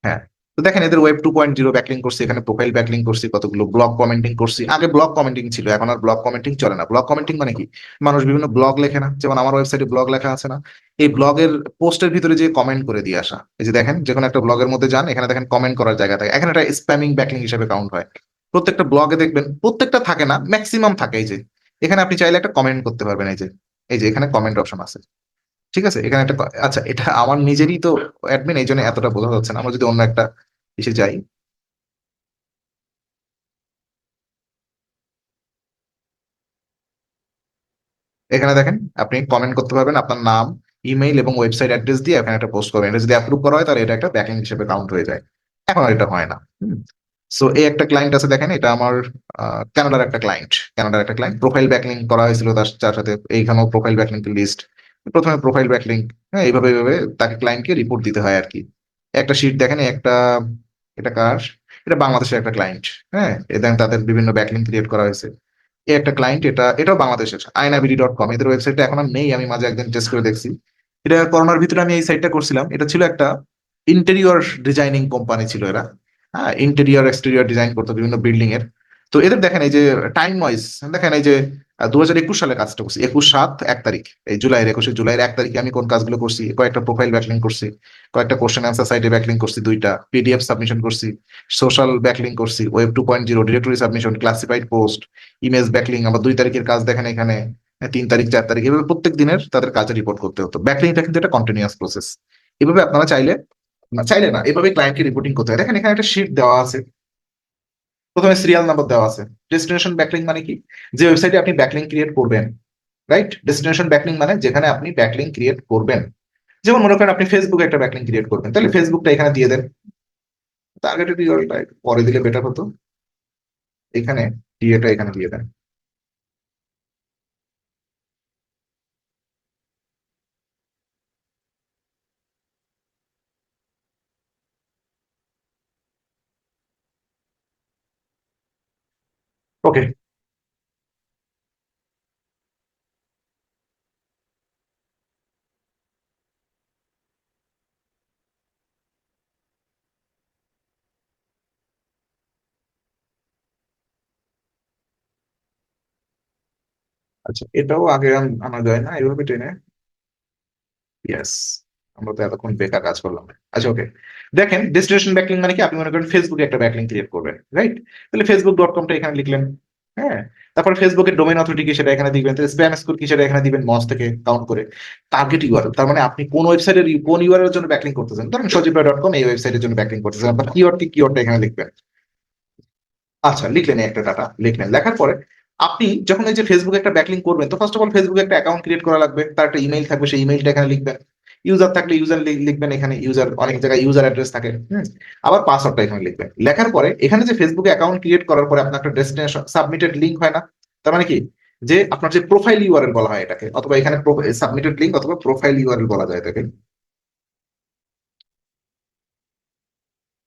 হ্যাঁ, তো দেখেন এদের ওয়েব 2.0 ব্যাকলিং করছি, এখানে প্রোফাইল ব্যাকলিং করছি, কতগুলো ব্লগ কমেন্টিং করছি। আগে ব্লগ কমেন্টিং ছিল, এখন আর ব্লগ কমেন্টিং চলে না। ব্লগ কমেন্টিং মানে কি, মানুষ বিভিন্ন ব্লগ লেখে না, যেমন আমার ওয়েবসাইটে ব্লগ লেখা আছে না, এই ব্লগের পোস্টের ভিতরে যে কমেন্ট করে দিয়ে আসা। এই যে দেখেন, যে কোনো একটা ব্লগের মধ্যে যান, এখানে দেখেন কমেন্ট করার জায়গা থাকে, এখানে একটা স্প্যামিং ব্যাকলিং হিসেবে কাউন্ট হয়। প্রত্যেকটা ব্লগে দেখবেন, প্রত্যেকটা থাকে না, ম্যাক্সিমাম থাকে। এই যে এখানে আপনি চাইলে একটা কমেন্ট করতে পারবেন, এই যে এখানে কমেন্ট অপশন আছে। ঠিক আছে, এখানে একটা আচ্ছা, এটা আমার নিজেরই তো অ্যাডমিন, এই জন্য এতটা বোঝা যাচ্ছে না। আমরা যদি অন্য একটা এসে যাই, এখানে দেখেন আপনি কমেন্ট করতে পারবেন আপনার নাম, ইমেইল এবং ওয়েবসাইট অ্যাড্রেস দিয়ে এখানে একটা পোস্ট করবেন। এটা যদি অ্যাপ্রুভ করা হয় তাহলে এটা একটা ব্যাকলিংক হিসেবে কাউন্ট হয়ে যায়। এখন আর এটা হয় না। সো এই একটা ক্লায়েন্ট আছে, দেখেন এটা আমার কানাডার একটা ক্লায়েন্ট। প্রোফাইল ব্যাকলিংক করা হয়েছিল তার তার সাথে, এইখানেও প্রোফাইল ব্যাকলিংক লিস্ট। প্রথমে প্রোফাইল ব্যাকলিংক, হ্যাঁ, এইভাবে এইভাবে তাকে ক্লায়েন্টকে রিপোর্ট দিতে হয় আর কি। একটা শিট দেখেন, একটা, এটা কার, এটা বাংলাদেশের একটা ক্লায়েন্ট। হ্যাঁ, এ দেখেন তাদের বিভিন্ন ব্যাকলিংক ক্রিয়েট করা হয়েছে। এই একটা ক্লায়েন্ট, এটাও বাংলাদেশের, আয়নাবিডি.কম, এদের ওয়েবসাইটটা এখন আর নেই, আমি মাঝে একদিন টেস্ট করে দেখছি। এটা করোনার ভিতরে আমি এই সাইটটা করছিলাম। এটা ছিল একটা ইন্টেরিয়র ডিজাইনিং কোম্পানি ছিল এরা। হ্যাঁ, ইন্টেরিয়র এক্সটেরিয়র ডিজাইন করতো বিভিন্ন বিল্ডিং এর। তো এদের দেখেন এই যে টাইম ওয়াইজ, দেখেন এই যে 2021 সালে কাজটা করছি, 21/7/1 তারিখ, এই জুলাইয়ের 21শে জুলাইয়ের 1 তারিখে আমি কোন কাজগুলো করছি, কয়েকটা প্রোফাইল ব্যাকলিং করছি, কয়েকটা কোশ্চেন অ্যান্সার সাইটে ব্যাকলিং করছি, 2টা পিডিএফ সাবমিশন করছি, সোশ্যাল ব্যাকলিং করছি, web 2.0 directory submission, classified post, image backlink. আবার 2 তারিখের কাজ দেখেন এখানে, 3 তারিখ 4 তারিখ, এভাবে প্রত্যেক দিনের তাদের কাজে রিপোর্ট করতে হতো। ব্যাকলিংটা কিন্তু একটা কন্টিনিউয়াস প্রসেস। এভাবে আপনারা চাইলে, না চাইলে না, এভাবে ক্লায়েন্টকে রিপোর্টিং করতে হয়। দেখেন এখানে একটা শিট দেওয়া আছে, প্রথমে সিরিয়াল নাম্বার দেওয়া আছে। ডেস্টিনেশন ব্যাকলিং মানে কি, যে ওয়েবসাইটে আপনি ব্যাকলিং ক্রিয়েট করবেন, রাইট? ডেস্টিনেশন ব্যাকলিং মানে যেখানে আপনি ব্যাকলিং ক্রিয়েট করবেন। যেমন মনে করেন আপনি ফেসবুকে একটা ব্যাকলিং ক্রিয়েট করবেন, তাহলে ফেসবুকটা এখানে দিয়ে দেন। টার্গেটেড ইউআরএলটা পরে দিলে বেটার হতো, এখানে ডিএটা এখানে দিয়ে দেন। ওকে, আচ্ছা, এটাও আগে আনা যায় না এভাবে টেনে? ইয়েস, আমরা তো এতক্ষণ বেকার কাজ করলাম। আচ্ছা, ওকে। দেখেন ডেস্টিনেশন ব্যাকলিং মানে কি, আপনি মনে করেন ফেসবুকে একটা ব্যাকলিং ক্রিয়েট করবেন, রাইট? তাহলে Facebook.com-টা এখানে লিখলেন। হ্যাঁ, তারপরে ফেসবুকের ডোমেইন অথরিটি কি সেটা এখানে দিবেন, স্প্যাম স্কোর কি সেটা এখানে দিবেন, মজ থেকে কাউন্ট করে। টার্গেট ইউআরএল, তার মানে আপনি কোন ওয়েবসাইটের কোন ইউআরএল এর জন্য ব্যাকলিং করতেছেন, ধরেন সজীব.com, এই ওয়েবসাইটের জন্য ব্যাকলিং করতেছেন, আপনার কিওয়ার্ডটা এখানে লিখবেন। আচ্ছা, লিখলেন একটা ডাটা, লিখলেন, লেখার পরে আপনি যখন এই যে ফেসবুকে একটা ব্যাকলিং করবেন, তো ফার্স্ট অফ অল ফেসবুকে একটা অ্যাকাউন্ট ক্রিয়েট করা লাগবে, তার একটা ইমেইল থাকবে, সেই ইমেইলটা এখানে লিখবেন। ইউজার থাকলে ইউজার লিখবেন, এখানে ইউজার, অনেক জায়গায় ইউজার অ্যাড্রেস থাকে। আবার পাসওয়ার্ডটা এখানে লিখবেন। লেখার পরে এখানে যে ফেসবুকে অ্যাকাউন্ট ক্রিয়েট করার পরে আপনার একটা ডেস্টিনেশন সাবমিটেড লিংক হয় না, তার মানে কি, যে আপনার যে প্রোফাইল ইউআরএল বলা হয় এটাকে, অথবা এখানে সাবমিটেড লিংক অথবা প্রোফাইল ইউআরএল বলা যায় এটাকে।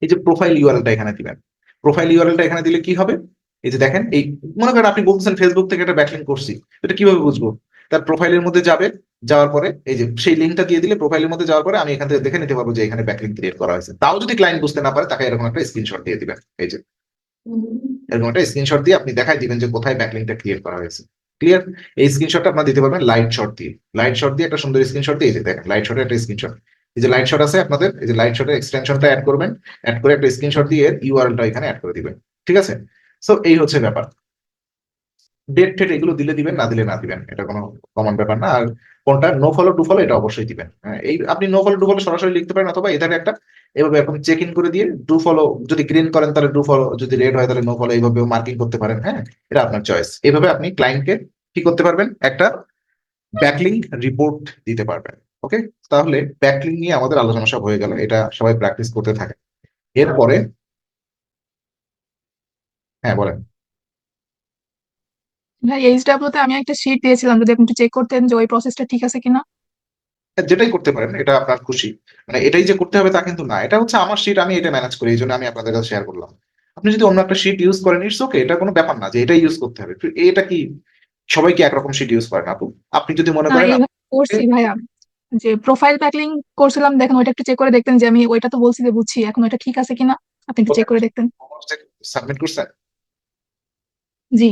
এই যে প্রোফাইল ইউআরএলটা এখানে দিবেন। প্রোফাইল ইউআরএলটা এখানে দিলে কি হবে, এই যে দেখেন, এই মনে করেন আপনি বলতেছেন ফেসবুক থেকে একটা ব্যাকলিং করছি, এটা কিভাবে বুঝবো? তার প্রোফাইলের মধ্যে যাবে, যাওয়ার পরে এই যে সেই লিঙ্কটা দিয়ে দিলে প্রোফাইলের মধ্যে যাওয়ার পরে আমি এখান থেকে দেখে নিতে পারবো যে এখানে ব্যাকলিং ক্রিয়েট করা হয়েছে। তাও যদি ক্লায়েন্ট বুঝতে না পারে, তাকে এরকম একটা স্ক্রিনশট দিয়ে দিবেন। এই যে এরকম একটা স্ক্রিনশট দিয়ে আপনি দেখাই দিবেন যে কোথায় ব্যাকলিংটা ক্রিয়েট করা হয়েছে। ক্লিয়ার? এই স্ক্রিনশটটা আপনার দিতে পারবেন লাইট শট দিয়ে। লাইট শট দিয়ে একটা সুন্দর স্ক্রিনশট দিয়ে, এই যে দেখেন লাইট শটের একটা স্ক্রিনশট। এই যে লাইট শট আছে আপনাদের, এই যে লাইট শটের এক্সটেনশনটা অ্যাড করবেন, অ্যাড করে একটা স্ক্রিনশট দিয়ে ইউআরএলটা এখানে অ্যাড করে দিবেন। ঠিক আছে? সো এই হচ্ছে ব্যাপার। ডেট ঠেট এগুলো দিলে দিবেন, না দিলে না দিবেন, এটা কোনো কমন ব্যাপার না। আর কোনটা নো ফলো টু ফলো, এটা অবশ্যই দিবেন। হ্যাঁ, এই আপনি নো ফলো টু ফলো সরাসরি লিখতে পারেন, অথবা এখানে একটা এভাবে এরকম চেক ইন করে দিয়ে ডু ফলো, যদি গ্রিন করেন তাহলে ডু ফলো, যদি রেড হয় তাহলে নো ফলো, এইভাবে মার্কিং করতে পারেন। হ্যাঁ, এটা আপনার চয়েস। এভাবে আপনি ক্লায়েন্টকে কি করতে পারবেন, একটা ব্যাকলিং রিপোর্ট দিতে পারবেন। ওকে, তাহলে ব্যাকলিং নিয়ে আমাদের আলোচনা সব হয়ে গেল, এটা সবাই প্র্যাকটিস করতে থাকে। এরপরে হ্যাঁ বলেন। ভাই এইচডাব্লিউ তে আমি একটা শিট দিয়েছিলাম, যদি আপনি একটু চেক করতেন যে ওই প্রসেসটা ঠিক আছে কিনা। হ্যাঁ, যেটাই করতে পারেন, এটা আপনার খুশি। মানে এটাই যে করতে হবে তা কিন্তু না, এটা হচ্ছে আমার শিট, আমি এটা ম্যানেজ করি, এই জন্য আমি আপনাদের কাছে শেয়ার করলাম। আপনি যদি অন্য একটা শিট ইউজ করেন ইটস ওকে, এটা কোনো ব্যাপার না যে এটাই ইউজ করতে হবে। এটা কি সবাই কি একরকম শিট ইউজ করে না আপু? আপনি যদি মনে না, করেন এইভাবে করছি ভাইয়া, যে প্রোফাইল ব্যাকলিং করছিলাম, দেখেন ওইটা একটু চেক করে দেখতেন যে আমি ওইটা তো বলছি যে বুঝছি, এখন ওইটা ঠিক আছে কিনা আপনি একটু চেক করে দেখতেন। সাবমিট করছেন? জি।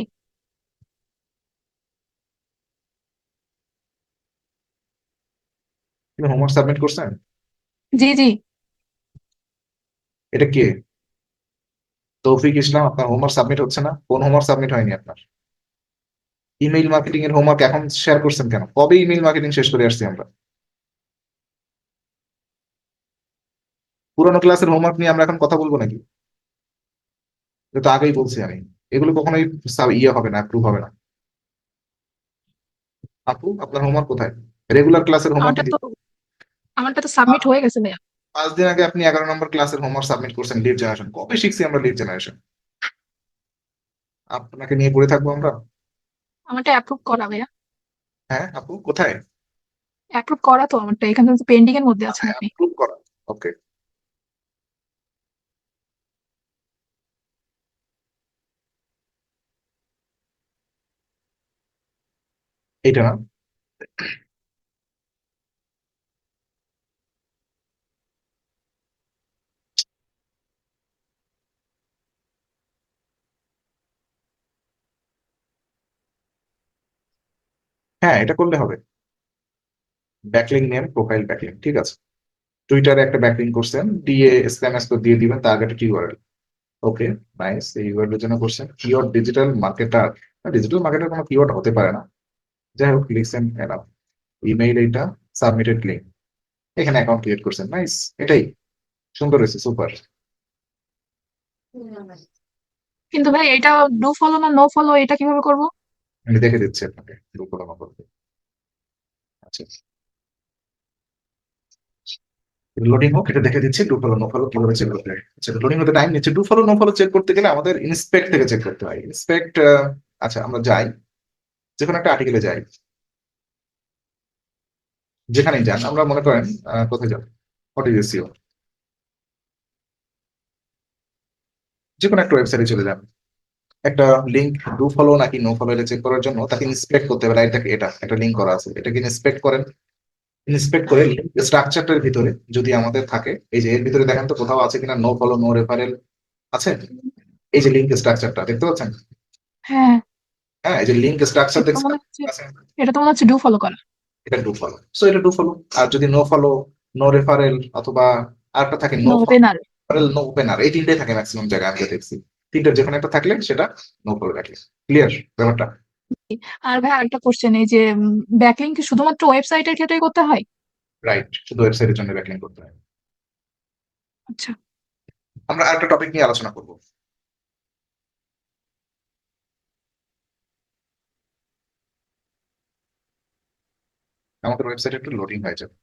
আপনি হোমওয়ার্ক সাবমিট করছেন? জি জি। এটা কে? তৌফিক ইসলাম, আপনার হোমওয়ার্ক সাবমিট হচ্ছে না? কোন হোমওয়ার্ক সাবমিট হয়নি আপনার? ইমেইল মার্কেটিং এর হোমওয়ার্ক এখন শেয়ার করছেন কেন? কবে ইমেইল মার্কেটিং শেষ করে আসছি আমরা? পুরোনো ক্লাসের হোমওয়ার্ক নিয়ে আমরা এখন কথা বলবো নাকি? এটা তো আগেই বলছি আমি, এগুলো কখনোই ইয়ে হবে না, অ্যাপ্রুভ হবে না। আপু আপনার হোমওয়ার্ক কোথায়? রেগুলার ক্লাসের হোমওয়ার্ক আমারটা কি? তো আমারটা তো সাবমিট হয়ে গেছে ভাইয়া। 5 দিন আগে আপনি 11 নম্বর ক্লাসের হোমওয়ার্ক সাবমিট করছেন, লিড জেনারেশন। কবে শিখছি আমরা লিড জেনারেশন? আপনাকে নিয়ে পড়ে থাকবো আমরা? আমারটা অ্যাপ্রুভ করা ভাইয়া। হ্যাঁ আপু কোথায়? অ্যাপ্রুভ করা তো আমারটা, এখানে তো পেন্ডিং এর মধ্যে আছেন আচ্ছা, আপনি। অ্যাপ্রুভ করা। ওকে, এইটা না? হ্যাঁ, এটা করলে হবে। ব্যাকলিং নেম প্রোফাইল ব্যাকলিং, ঠিক আছে। টুইটারে একটা ব্যাকলিং করছেন, দিয়ে স্প্যাম স্কোর দিয়ে দিবেন, তার আগে একটা কিওয়ার্ড। ওকে, নাইস। এই কিওয়ার্ডের জন্য করছেন keyword digital marketer. Digital marketer কোনো কিওয়ার্ড হতে পারে না, যাই হোক লিখছেন এনাফ। ইমেইল এইটা, সাবমিটেড লিঙ্ক, এখানে অ্যাকাউন্ট ক্রিয়েট করছেন, নাইস। এটাই সুন্দর হয়েছে, সুপার। কিন্তু ভাই এটা ডু ফলো না নো ফলো, এটা কিভাবে করব? আমি দেখে দিচ্ছি আপনাকে দুপুর নম্বর। আচ্ছা, লোডিং হোক, এটা দেখে দিচ্ছি। ডু ফলো নো ফলো কিভাবে চেক করতে হয়। আচ্ছা, লোডিং হতে টাইম নিচ্ছে। Do follow no follow check করতে গেলে আমাদের ইন্সপেক্ট থেকে চেক করতে হয়। ইন্সপেক্ট, আচ্ছা আমরা যাই, যে কোনো একটা আর্টিকেলে যাই, যেখানেই যান আমরা মনে করেন কোথায় যান, হোয়াট ইজ এসইও, যে কোনো একটা ওয়েবসাইটে চলে যান। একটা লিঙ্ক ডু ফলো নাকি নো ফলো এটা চেক করার জন্য তাকে ইন্সপেক্ট করতে হবে। রাইট, এটা একটা লিঙ্ক করা আছে, এটাকে ইন্সপেক্ট করেন। ইন্সপেক্ট করে লিঙ্ক স্ট্রাকচারটার ভিতরে যদি আমাদের থাকে, এই যে এর ভিতরে দেখেন তো কোথাও আছে কিনা নো ফলো নো রেফারেল আছে? এই যে লিঙ্ক স্ট্রাকচারটা দেখতে পাচ্ছেন? হ্যাঁ। হ্যাঁ, এই যে লিঙ্ক স্ট্রাকচার এটা তো দেখছেন মনে হচ্ছে আছে? এটা তো মনে হচ্ছে ডু ফলো করা। এটা ডু ফলো, সো এটা ডু ফলো। আর যদি নো ফলো নো রেফারেল অথবা আরেকটা থাকে no no opener. Referral no opener, এই তিনটাই থাকে ম্যাক্সিমাম জায়গায় আমি যা দেখছি। তিনটার যেকোনো একটা থাকলে সেটা নো ফলো রাখলে ক্লিয়ার ব্যাপারটা। আর ভাই আরেকটা কোশ্চেন, এই যে ব্যাকলিং কি শুধুমাত্র ওয়েবসাইটের ক্ষেত্রেই করতে হয়? রাইট, শুধু ওয়েবসাইটের জন্য ব্যাকলিং করতে হয়। আচ্ছা। আমরা আরেকটা টপিক নিয়ে আলোচনা করব। আমাদের ওয়েবসাইটে একটু লোডিং হয়ে যাবে।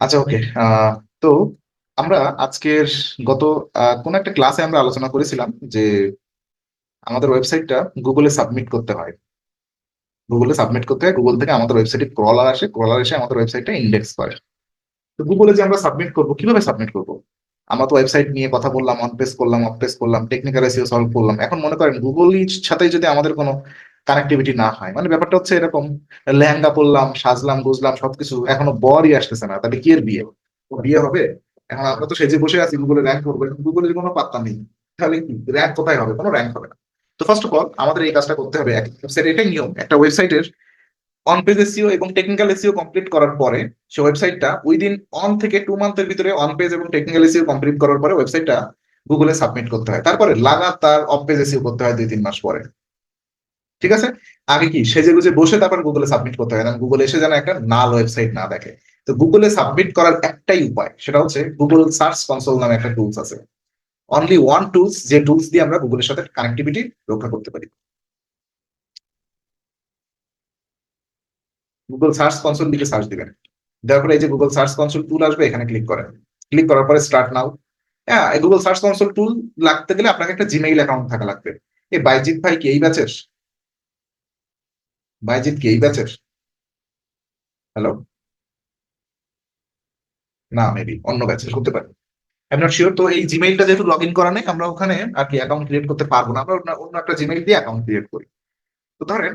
আচ্ছা ওকে, তো আমরা আজকের গত কোন একটা ক্লাসে আমরা আলোচনা করেছিলাম যে আমাদের ওয়েবসাইটটা গুগলে সাবমিট করতে হয়। গুগলে সাবমিট করতে হয়, গুগল থেকে আমাদের ওয়েবসাইটে ক্রলার আসে, ক্রলার এসে আমাদের ওয়েবসাইটটা ইন্ডেক্স করে। তো গুগলে যে আমরা সাবমিট করবো, কিভাবে সাবমিট করবো? আমরা তো ওয়েবসাইট নিয়ে কথা বললাম, অন পেজ করলাম, অফ পেজ করলাম, টেকনিক্যাল এসইও সলভ করলাম। এখন মনে করেন গুগলের সাথে যদি আমাদের কোনো কানেক্টিভিটি না হয়, মানে ব্যাপারটা হচ্ছে এরকম, লেহেঙ্গা পরলাম, সাজলাম, বুঝলাম সবকিছু, এখনো বরই আসতেছে না, তাহলে কি এর বিয়ে? ও বিয়ে হবে? এখন আমরা তো সেজে বসে আছি, গুগলে র্যাঙ্ক করবো, গুগলের কোনো পাত্তা নেই, তাহলে কি র্যাঙ্ক কোথায় হবে? কোনো র্যাঙ্ক হবে না। তো ফার্স্ট অফ অল আমাদের এই কাজটা করতে হবে। এটাই নিয়ম একটা ওয়েবসাইটের, অন পেজ এসইও এবং টেকনিক্যাল এসইও কমপ্লিট করার পরে সে ওয়েবসাইটটা উইদিন 1 থেকে 2 মান্থের ভিতরে অন পেজ এবং টেকনিক্যাল এসইও কমপ্লিট করার পরে ওয়েবসাইটটা গুগলে সাবমিট করতে হয়। তারপরে লাগাতার অফ পেজ এসইও করতে হয় 2-3 মাস পরে। ঠিক আছে? আগে কি সেজে গুজে বসে তারপর গুগলে সাবমিট করতে হয়, গুগলে এসে যেন একটা নাল ওয়েবসাইট না দেখে। তো গুগলে সাবমিট করার একটাই উপায়, সেটা হচ্ছে গুগল সার্চ কনসোল নামে একটা টুলস আছে। অনলি ওয়ান টুলস, যে টুলস দিয়ে আমরা গুগলের সাথে কানেক্টিভিটি রক্ষা করতে পারি। গুগল সার্চ কনসোল লিখে সার্চ দিবেন, দেওয়ার পরে এই যে গুগল সার্চ কনসোল টুল আসবে, এখানে ক্লিক করেন। ক্লিক করার পরে স্টার্ট নাও। হ্যাঁ, গুগল সার্চ কনসোল টুল লাগতে গেলে আপনাকে একটা জিমেইল অ্যাকাউন্ট থাকা লাগবে। এই বাইজিৎ ভাই কি এই ব্যাচের? বাইজিৎ কি এই ব্যাচের? হ্যালো? না, মেবি অন্য ব্যাচের হতে পারে, আই এম নট শিওর। তো এই জিমেইলটা যেহেতু লগ ইন করা নেই, আমরা ওখানে আর কি অ্যাকাউন্ট ক্রিয়েট করতে পারবো না, আমরা অন্য একটা জিমেইল দিয়ে অ্যাকাউন্ট ক্রিয়েট করি। তো ধরেন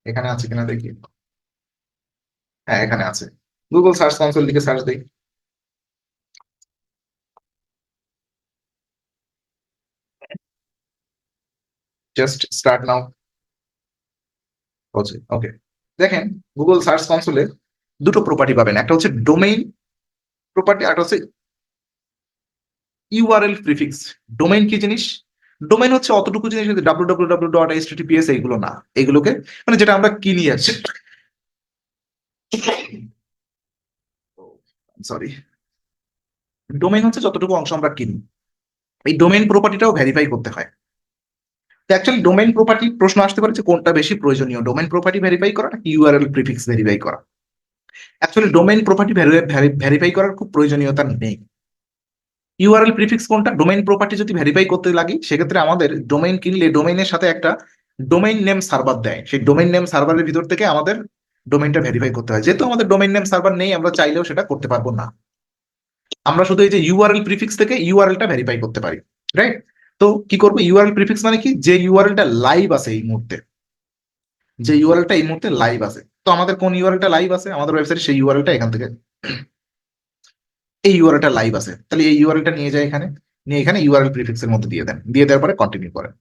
এখানে আছে কিনা দেখি। হ্যাঁ, এখানে আছে। গুগল সার্চ কনসোল লিখে সার্চ দিই। Just start now. ওকে, দেখেন গুগল সার্চ কনসোলে দুটো প্রপার্টি পাবেন, একটা হচ্ছে ডোমেইন প্রপার্টি, একটা হচ্ছে ইউআরএল প্রিফিক্স। ডোমেইন কি জিনিস? ডোমেইন হচ্ছে অতটুকু জিনিস, www.https এইগুলো না, এগুলোকে মানে যেটা আমরা কিনি আছে, সরি, ডোমেইন হচ্ছে যতটুকু অংশ আমরা কিনি। এই ডোমেইন প্রপার্টিটাও ভেরিফাই করতে হয়। তো অ্যাকচুয়ালি ডোমেইন প্রপার্টি প্রশ্ন আসতে পারে যে কোনটা বেশি প্রয়োজনীয়, ডোমেইন প্রপার্টি ভেরিফাই করা নাকি ইউআরএল প্রিফিক্স ভেরিফাই করা? অ্যাকচুয়ালি ডোমেইন প্রপার্টি ভেরিফাই করার খুব প্রয়োজনীয়তা নেই। ইউআরএল প্রিফিক্স কোনটা? ডোমেইন প্রপার্টি যদি ভেরিফাই করতে লাগি, সেক্ষেত্রে আমাদের ডোমেইন কিনলে ডোমেইনের সাথে একটা ডোমেইন নেম সার্ভার দেয়, সেই ডোমেইন নেম সার্ভারের ভিতর থেকে আমাদের ডোমেইনটা ভেরিফাই করতে হয়। যেহেতু আমাদের ডোমেইন নেম সার্ভার নেই, আমরা চাইলেও সেটা করতে পারবো না। আমরা শুধু এই যে ইউআরএল প্রিফিক্স থেকে ইউআরএলটা ভেরিফাই করতে পারি, রাইট? তো কি করবো? ইউআরএল প্রিফিক্স মানে কি? যে ইউআরএলটা লাইভ আছে এই মুহূর্তে, যে ইউআরএলটা এই মুহূর্তে লাইভ আছে। তো আমাদের কোন ইউআরএলটা লাইভ আছে আমাদের ওয়েবসাইটে, সেই ইউআরএলটা এখান থেকে, এই ইউআরএলটা লাইভ আছে, তাহলে এই ইউআরএলটা নিয়ে যায় এখানে, নিয়ে এখানে ইউআরএল প্রিফিক্স এর মধ্যে দিয়ে দেন, দিয়ে দেওয়ার পরে কন্টিনিউ করেন।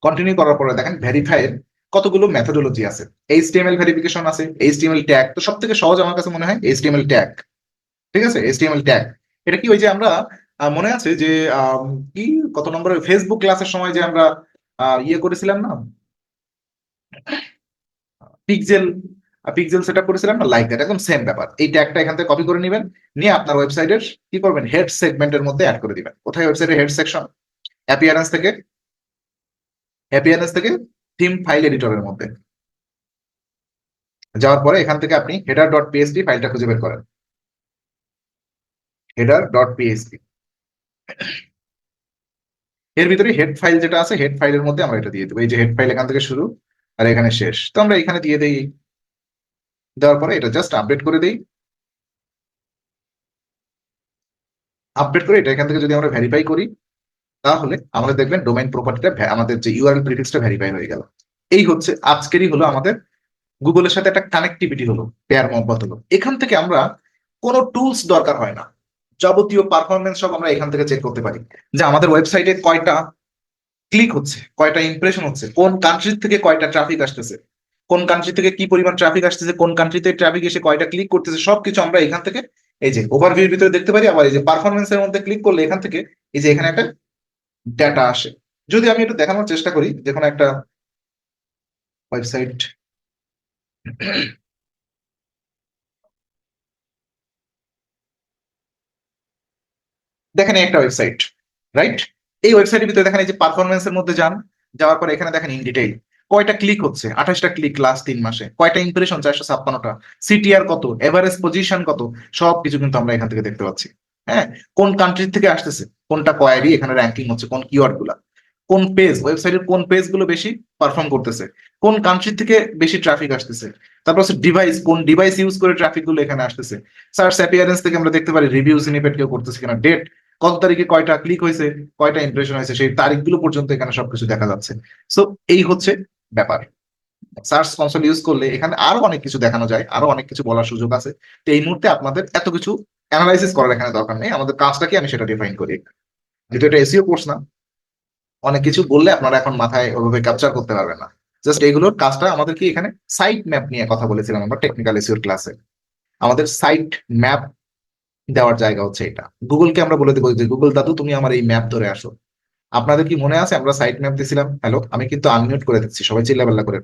কন্টিনিউ করার পরে দেখেন ভেরিফাইয়ের কতগুলো মেথোডোলজি আছে। এইচটিএমএল ভেরিফিকেশন আছে, এইচটিএমএল ট্যাগ। তো সব থেকে সহজ আমার কাছে মনে হয় এইচটিএমএল ট্যাগ। ঠিক আছে, এইচটিএমএল ট্যাগ। এটা কি ওই যে আমরা মনে আছে যে কি কত নম্বরের ফেসবুক ক্লাসের সময় যে আমরা ইয়ে করেছিলাম না, পিক্সেল পিক্সেল সেটআপ করেছিলাম না, লাইক দ্যাট, একদম সেম ব্যাপার। এই ট্যাগটা এখান থেকে কপি করে নেবেন, নিয়ে আপনার ওয়েবসাইটের কি করবেন, হেড সেগমেন্টের মধ্যে অ্যাড করে দিবেন। কোথায়? ওয়েবসাইটের হেড সেকশন, অ্যাপিয়ারেন্স থেকে, অ্যাপিয়ারেন্স থেকে থিম ফাইল এডিটরের মধ্যে যাওয়ার পরে এখান থেকে আপনি হেডার ডট পিএসপি ফাইলটা খুঁজে বের করেন। হেডার ডট পিএসপি, এর ভিতরে হেড ফাইল যেটা আছে, হেড ফাইলের মধ্যে আমরা এটা দিয়ে দেবো। এই যে হেড ফাইল এখান থেকে শুরু আর এখানে শেষ, তো আমরা এখানে দিয়ে দেই। দেওয়ার পরে এটা জাস্ট আপডেট করে দেই। আপডেট করে এটা এখান থেকে যদি আমরা ভেরিফাই করি, তাহলে আমাদের দেখবেন ডোমেইন প্রপার্টিটা, আমাদের যে ইউআরএল প্রিফিক্সটা ভেরিফাই হয়ে গেল। এই হচ্ছে আজকেরই হলো আমাদের গুগলের সাথে একটা কানেক্টিভিটি হলো, পেয়ার মহব্বত হলো। এখান থেকে আমরা কোনো টুলস দরকার হয় না, যাবতীয় পারফরমেন্স সব আমরা এখান থেকে চেক করতে পারি, যে আমাদের ওয়েবসাইটে কয়টা ক্লিক হচ্ছে, কয়টা ইমপ্রেশন হচ্ছে, কোন কান্ট্রি থেকে কয়টা ট্রাফিক আসতেছে, কোন কান্ট্রি থেকে কি পরিমাণ ট্রাফিক আসতেছে, কোন কান্ট্রিতে ট্রাফিক এসে কয়টা ক্লিক করতেছে, সবকিছু আমরা এখান থেকে এই যে ওভারভিউর ভিতরে দেখতে পারি। আবার এই যে পারফরমেন্সের মধ্যে ক্লিক করলে এখান থেকে এই যে এখানে একটা ডেটা আসে। যদি আমি একটু দেখানোর চেষ্টা করি, যে কোনো একটা ওয়েবসাইট, দেখেন এই একটা ওয়েবসাইট, রাইট? এই ওয়েবসাইটের ভিতরে দেখেন এই যে পারফরমেন্সের মধ্যে যান, যাওয়ার পরে এখানে দেখেন ইন ডিটেইল কয়টা ক্লিক হচ্ছে, 28টা ক্লিক লাস্ট 3 মাসে, কয়টা ইমপ্রেশন, 456টা, সিটিআর কত, এভারেজ পজিশন কত, সবকিছু কিন্তু আমরা এখান থেকে দেখতে পাচ্ছি। হ্যাঁ, কোন কান্ট্রি থেকে আসতেছে, কোনটা কোয়ারি এখানে র্যাঙ্কিং হচ্ছে, কোন কিওয়ার্ড গুলা, কোন পেজ, ওয়েবসাইটের কোন পেজ গুলো বেশি পারফর্ম করতেছে, কোন কান্ট্রি থেকে বেশি ট্রাফিক আসতেছে, তারপর হচ্ছে ডিভাইস, কোন ডিভাইস ইউজ করে ট্রাফিক গুলো এখানে আসতেছে। সার্চ অ্যাপিয়ারেন্স থেকে আমরা দেখতে পারি রিভিউ স্নিপেট কেউ করতেছে কিনা, ডেট, কত তারিখে কয়টা ক্লিক হয়েছে, কয়টা ইমপ্রেশন হয়েছে, সেই তারিখগুলো পর্যন্ত এখানে সবকিছু দেখা যাচ্ছে। সো এই হচ্ছে ব্যাপার। সার্চ কনসোল ইউজ করলে এখানে আরো অনেক কিছু দেখানো যায়, আরো অনেক কিছু বলার সুযোগ আছে। তো এই মুহূর্তে আপনাদের এত কিছু অ্যানালাইসিস করার এখানে দরকার নেই, আমাদের কাজটা কি আমি সেটা ডিফাইন করি। যেহেতু এটা এসইও কোর্স না, অনেক কিছু বললে আপনারা এখন মাথায় ওভাবে ক্যাপচার করতে পারবেন না। জাস্ট এগুলোর কাজটা আমাদের কি, এখানে সাইট ম্যাপ নিয়ে কথা বলেছিলাম আমরা টেকনিক্যাল এসইওর ক্লাসে। আমাদের সাইট ম্যাপ দেওয়ার জায়গা হচ্ছে এটা। গুগলকে আমরা বলে দেবো যে গুগল দাদু তুমি আমার এই ম্যাপ ধরে আসো। আপনাদের কি মনে আছে আমরা সাইট ম্যাপ দিছিলাম? হ্যালো, আমি কিন্তু আনমিউট করে দিচ্ছি, সবাই চিল্লাপাল্লা করে।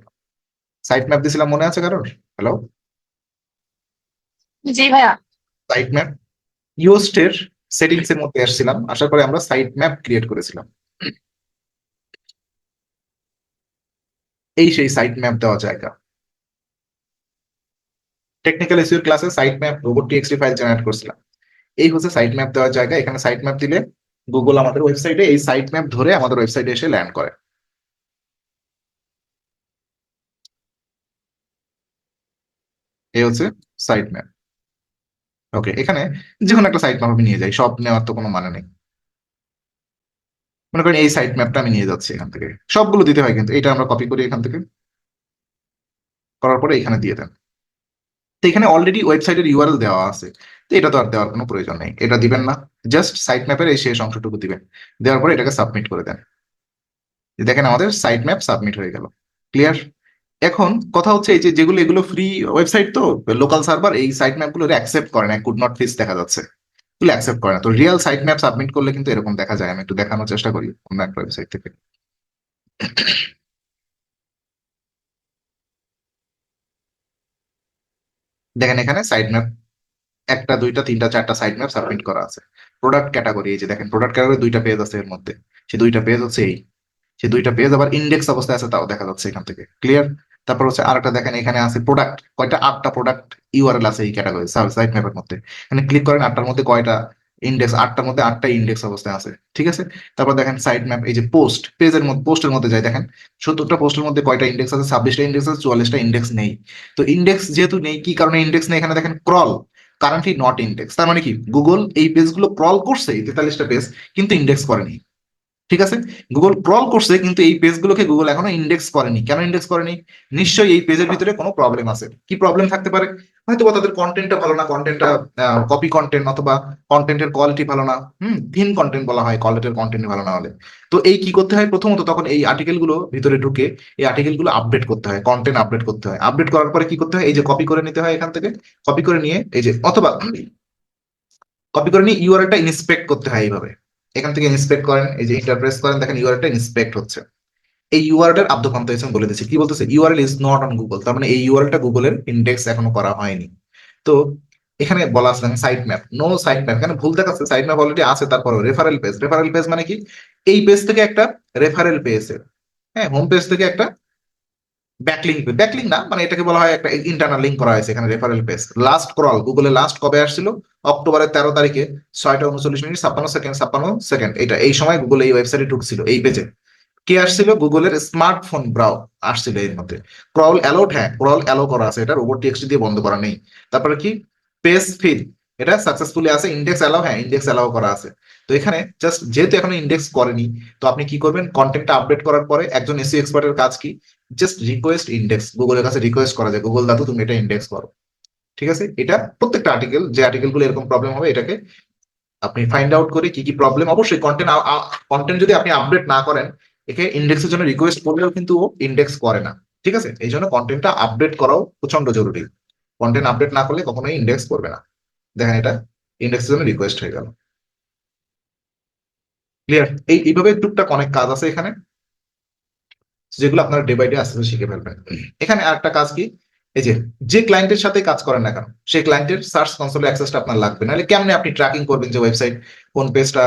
সাইট ম্যাপ দিছিলাম, মনে আছে কারোর? হ্যালো, জি ভাইয়া। সাইট ম্যাপ ইওস্টের সেটিংস এর মধ্যে আসছিলাম, আসার পরে আমরা সাইট ম্যাপ ক্রিয়েট করেছিলাম। এই সেই সাইট ম্যাপ দেওয়া জায়গা। টেকনিক্যাল এসইও ক্লাসে site map robot TXT file generate করছিলাম। এই হচ্ছে সাইট ম্যাপ দেওয়ার জায়গা। এখানে সাইট ম্যাপ দিলে গুগল আমাদের ওয়েবসাইটে এই সাইট ম্যাপ ধরে আমাদের ওয়েবসাইটে এসে ল্যান্ড করে। এই হচ্ছে সাইট ম্যাপ। ওকে, এখানে যে কোনো একটা সাইট ম্যাপ আমি নিয়ে যাই, সব নেওয়ার তো কোনো মানে নেই। মনে করেন এই সাইট ম্যাপটা আমি নিয়ে যাচ্ছি, এখান থেকে সবগুলো দিতে হয়, কিন্তু এটা আমরা কপি করি এখান থেকে, করার পরে এখানে দিয়ে দেন। তো এখানে অলরেডি ওয়েবসাইটের ইউআরএল দেওয়া আছে, তো এটা তো আর দেওয়ার কোনো প্রয়োজন নেই, এটা দিবেন না। জাস্ট সাইট ম্যাপের এই শেষ অংশটুকু দিবেন, দেওয়ার পরে এটাকে সাবমিট করে দেন। দেখেন আমাদের সাইট ম্যাপ সাবমিট হয়ে গেল। ক্লিয়ার? এখন কথা হচ্ছে এই যে যেগুলো এগুলো ফ্রি ওয়েবসাইট, তো লোকাল সার্ভার এই সাইট ম্যাপ গুলো অ্যাকসেপ্ট করে না, কুড নট ফিক্স দেখা যাচ্ছে, এগুলো অ্যাকসেপ্ট করে না। তো রিয়েল সাইট ম্যাপ সাবমিট করলে কিন্তু এরকম দেখা যায়। আমি একটু দেখানোর চেষ্টা করি অন্য একটা ওয়েবসাইট থেকে। দেখেন এখানে সাইট ম্যাপ একটা, দুইটা, তিনটা, চারটা সাইট ম্যাপ সাবমিট করা আছে। প্রোডাক্ট ক্যাটাগরি, এই যে দেখেন প্রোডাক্ট ক্যাটাগরি দুইটা পেজ আছে এর মধ্যে, সে দুইটা পেজ হচ্ছে এই, সে দুইটা পেজ আবার ইন্ডেক্স অবস্থায় আছে, তাও দেখা যাচ্ছে এখান থেকে। ক্লিয়ার? তারপর হচ্ছে আরেকটা দেখেন, এখানে আছে প্রোডাক্ট, কয়টা, 8টা প্রোডাক্ট ইউআরএল আছে এই ক্যাটাগরি সাইট ম্যাপের মধ্যে। এখানে ক্লিক করেন, 8টার মধ্যে কয়টা ইন্ডেক্স, 8টার মধ্যে 8টা ইন্ডেক্স অবস্থায় আছে। ঠিক আছে? তারপর দেখেন সাইট ম্যাপ, এই যে পোস্ট, পেজের মধ্যে, পোস্টের মধ্যে যাই, দেখেন 70টা পোস্টের মধ্যে কয়টা ইন্ডেক্স আছে, 26টা ইন্ডেক্স আছে, 44টা ইন্ডেক্স নেই। তো ইন্ডেক্স যেহেতু নেই, কি কারণে ইন্ডেক্স নেই? এখানে দেখেন ক্রল কারেন্টলি নট ইন্ডেক্স, তার মানে কি গুগল এই পেজগুলো ক্রল করছে, এই 43টা পেজ, কিন্তু ইন্ডেক্স করেনি। ঠিক আছে? গুগল ক্রল করছে কিন্তু এই পেজগুলোকে গুগল এখনো ইন্ডেক্স করেনি। কেন ইন্ডেক্স করেনি? নিশ্চয়ই এই পেজের ভিতরে কোনো প্রবলেম আছে। কি প্রবলেম থাকতে পারে? হয়তো বা তাদের কন্টেন্টটা ভালো না, কন্টেন্টটা কপি কন্টেন্ট, অথবা কন্টেন্টের কোয়ালিটি ভালো না। থিন কন্টেন্ট বলা হয় কোয়ালিটির কন্টেন্ট ভালো না হলে। তো এই কি করতে হয় প্রথমত, তখন এই আর্টিকেল গুলো ভিতরে ঢুকে এই আর্টিকেল গুলো আপডেট করতে হয়, কন্টেন্ট আপডেট করতে হয়। আপডেট করার পরে কি করতে হয়? এই যে কপি করে নিতে হয় এখান থেকে, কপি করে নিয়ে এই যে, অথবা কপি করে নিয়ে ইউআরএলটা ইন্সপেক্ট করতে হয় এইভাবে। এখান থেকে ইন্সপেক্ট করেন, এই যে ইন্টারপ্রেস করেন, দেখেন ইউআরএলটা ইন্সপেক্ট হচ্ছে। এই ইউআরএল এর আদ্যপান্ত এসে বলে দিচ্ছে, কি বলতেছে? URL is not on Google, তার মানে এই ইউআরএলটা গুগলের ইন্ডেক্স এখনো করা হয়নি। তো এখানে বলা আছে site map, no site map, এখানে ভুল দেখাচ্ছে, সাইট ম্যাপ অলরেডি আছে। তারপরে রেফারেল পেজ, রেফারেল পেজ মানে কি? এই পেজ থেকে একটা রেফারেল পেজের, হ্যাঁ, হোম পেজ থেকে একটা ব্যাকলিং, ব্যাকলিং না, মানে এটাকে বলা হয় একটা ইন্টারনাল লিঙ্ক করা হয়েছে এখানে রেফারেল পেজ। লাস্ট ক্রল গুগলে লাস্ট কবে আসছিল? অক্টোবরের 13 তারিখে 6টা 39 মিনিট 56 সেকেন্ড 56 সেকেন্ড, এটা এই সময় গুগল এই ওয়েবসাইটে ঢুকছিল এই পেজে। কে আসছিল? গুগলের স্মার্টফোন ব্রাউ আসছিল এর মধ্যে। ক্রল অ্যালোড, হ্যাঁ ক্রল অ্যালো করা আছে, এটা রোবট টিএক্সটি দিয়ে বন্ধ করা নেই। তারপরে কি? পেজ ফিল, এটা সাকসেসফুলি আছে। ইন্ডেক্স অ্যালাও, হ্যাঁ ইন্ডেক্স অ্যালাও করা আছে। তো এখানে জাস্ট যেহেতু এখনো ইন্ডেক্স করেনি, তো আপনি কি করবেন? কন্টেন্টটা আপডেট করার পরে একজন এসইও এক্সপার্টের কাজ কি? জাস্ট রিকোয়েস্ট ইন্ডেক্স, গুগলের কাছে রিকোয়েস্ট করা যায়, গুগল দাদু তুমি এটা ইন্ডেক্স করো। ঠিক আছে? এটা প্রত্যেকটা আর্টিকেল, যে আর্টিকেল গুলো এরকম প্রবলেম হবে, এটাকে আপনি ফাইন্ড আউট করে কি কি প্রবলেম, অবশ্যই কন্টেন্ট, কন্টেন্ট যদি আপনি আপডেট না করেন, একে ইন্ডেক্সের জন্য রিকোয়েস্ট করলেও কিন্তু ও ইন্ডেক্স করে না। ঠিক আছে? এই জন্য কন্টেন্টটা আপডেট করাও প্রচন্ড জরুরি। কন্টেন্ট আপডেট না করলে কখনোই ইন্ডেক্স করবে না। দেখেন এটা ইন্ডেক্সের জন্য রিকোয়েস্ট হয়ে গেল। ক্লিয়ার? এইভাবে টুকটাক অনেক কাজ আছে এখানে, যেগুলো আপনারা ডে বাই ডে আস্তে আস্তে শিখে ফেলবেন। এখানে আরেকটা কাজ কি? এই যে যে ক্লায়েন্টের সাথে কাজ করেন না কেন, সেই ক্লায়েন্টের সার্চ কনসোলে অ্যাক্সেসটা আপনার লাগবে, নাহলে কেমনে আপনি ট্র্যাকিং করবেন যে ওয়েবসাইট কোন পেজটা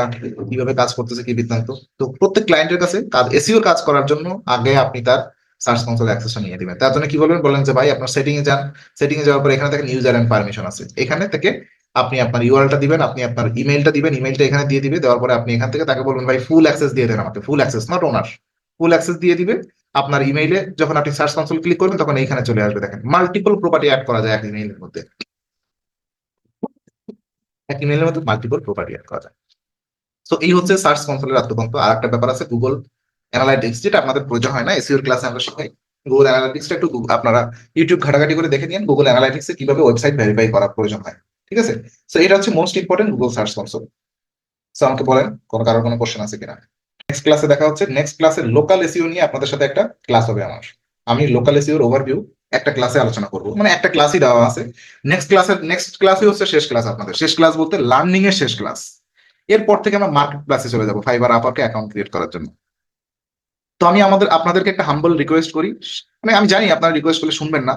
কিভাবে কাজ করতেছে, কি বৃত্তান্ত। তো প্রত্যেক ক্লায়েন্টের কাছে কাজ, এসইও কাজ করার জন্য আগে আপনি তার সার্চ কনসোল অ্যাক্সেসটা নিয়ে দিবেন। তার জন্য কি বলবেন? বলেন যে ভাই আপনার সেটিং এ যান, সেটিং এ যাওয়ার পর এখানে দেখেন ইউজার এন্ড পারমিশন আছে, এখানে থেকে আপনি আপনার ইউআরএলটা দিবেন, আপনি আপনার ইমেইলটা দিবেন, ইমেইলটা এখানে দিয়ে দিবে, দেওয়ার পরে আপনি এখান থেকে তাকে বলবেন ভাই ফুল অ্যাক্সেস দিয়ে দেন আমাকে, ফুল access not owner, full access দিয়ে দিবে। আপনার ইমেইলে যখন আপনি সার্চ কনসোল ক্লিক করবেন তখন এইখানে চলে আসবে, দেখেন মাল্টিপল প্রপার্টি অ্যাড করা যায় এক ইমেইলের মধ্যে, এক ইমেইলের মধ্যে মাল্টিপল প্রপার্টি অ্যাড করা যায়। তো এই হচ্ছে সার্চ কনসোলের আত্মতন্ত্র। আর একটা ব্যাপার আছে গুগল অ্যানালাইটিক্স, যেটা আপনাদের প্রয়োজন হয় না, এসইওর ক্লাসে আমরা শিখাই। গুগল অ্যানালাইটিক্সটা একটু আপনারা ইউটিউব ঘাটাঘাটি করে দেখে নিন, গুগল অ্যানালাইটিক্সে কিভাবে ওয়েবসাইট ভেরিফাই করার প্রয়োজন হয়। ঠিক আছে, তো এটা হচ্ছে most important Google search console. তো আমাকে বলেন কোনো কারোর কোনো কোশ্চেন আছে কিনা। নেক্সট ক্লাসে দেখা হচ্ছে। নেক্সট ক্লাসে লোকাল এসইও নিয়ে আপনাদের সাথে একটা ক্লাস হবে আমার। আমি লোকাল এসইওর ওভারভিউ একটা ক্লাসে আলোচনা করব, মানে একটা ক্লাসই দেওয়া আছে। নেক্সট ক্লাসই হচ্ছে শেষ ক্লাস আপনাদের, শেষ ক্লাস বলতে লার্নিং এর শেষ ক্লাস। এরপর থেকে আমরা মার্কেট ক্লাসে চলে যাবো ফাইবার আপওয়ার্কে অ্যাকাউন্ট ক্রিয়েট করার জন্য। তো আমি আপনাদেরকে একটা হাম্বল রিকোয়েস্ট করি, মানে আমি জানি আপনারা রিকোয়েস্ট করলে শুনবেন না,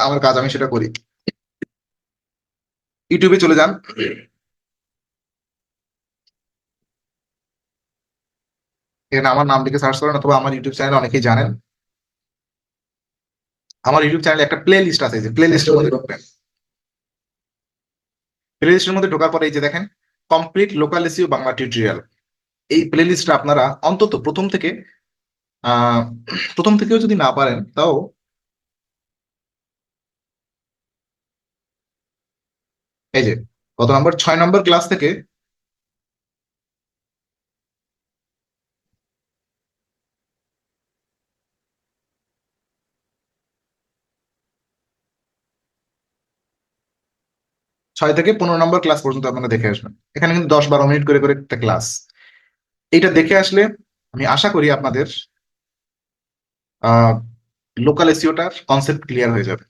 আমার কাজ আমি সেটা করি। ইউটিউবে চলে যান, এখানে আমার নাম লিখে সার্চ করেন, অথবা আমার ইউটিউব চ্যানেল অনেকেই জানেন, আমার ইউটিউব চ্যানেলে একটা প্লে লিস্ট আছে, যে প্লে লিস্টের মধ্যে ঢুকবেন। প্লে লিস্টের মধ্যে ঢোকার পরে এই যে দেখেন complete local SEO Bangla tutorial, এই প্লে লিস্টটা আপনারা অন্তত আহ প্রথম থেকেও যদি না পারেন তাও এই যে কত নম্বর, 6 নম্বর ক্লাস থেকে 6 থেকে 15 নম্বর ক্লাস পর্যন্ত আপনারা দেখে আসবেন। এখানে কিন্তু 10-12 মিনিট করে করে একটা ক্লাস। এইটা দেখে আসলে আমি আশা করি আপনাদের আহ লোকাল এসইওটার কনসেপ্ট ক্লিয়ার হয়ে যাবে।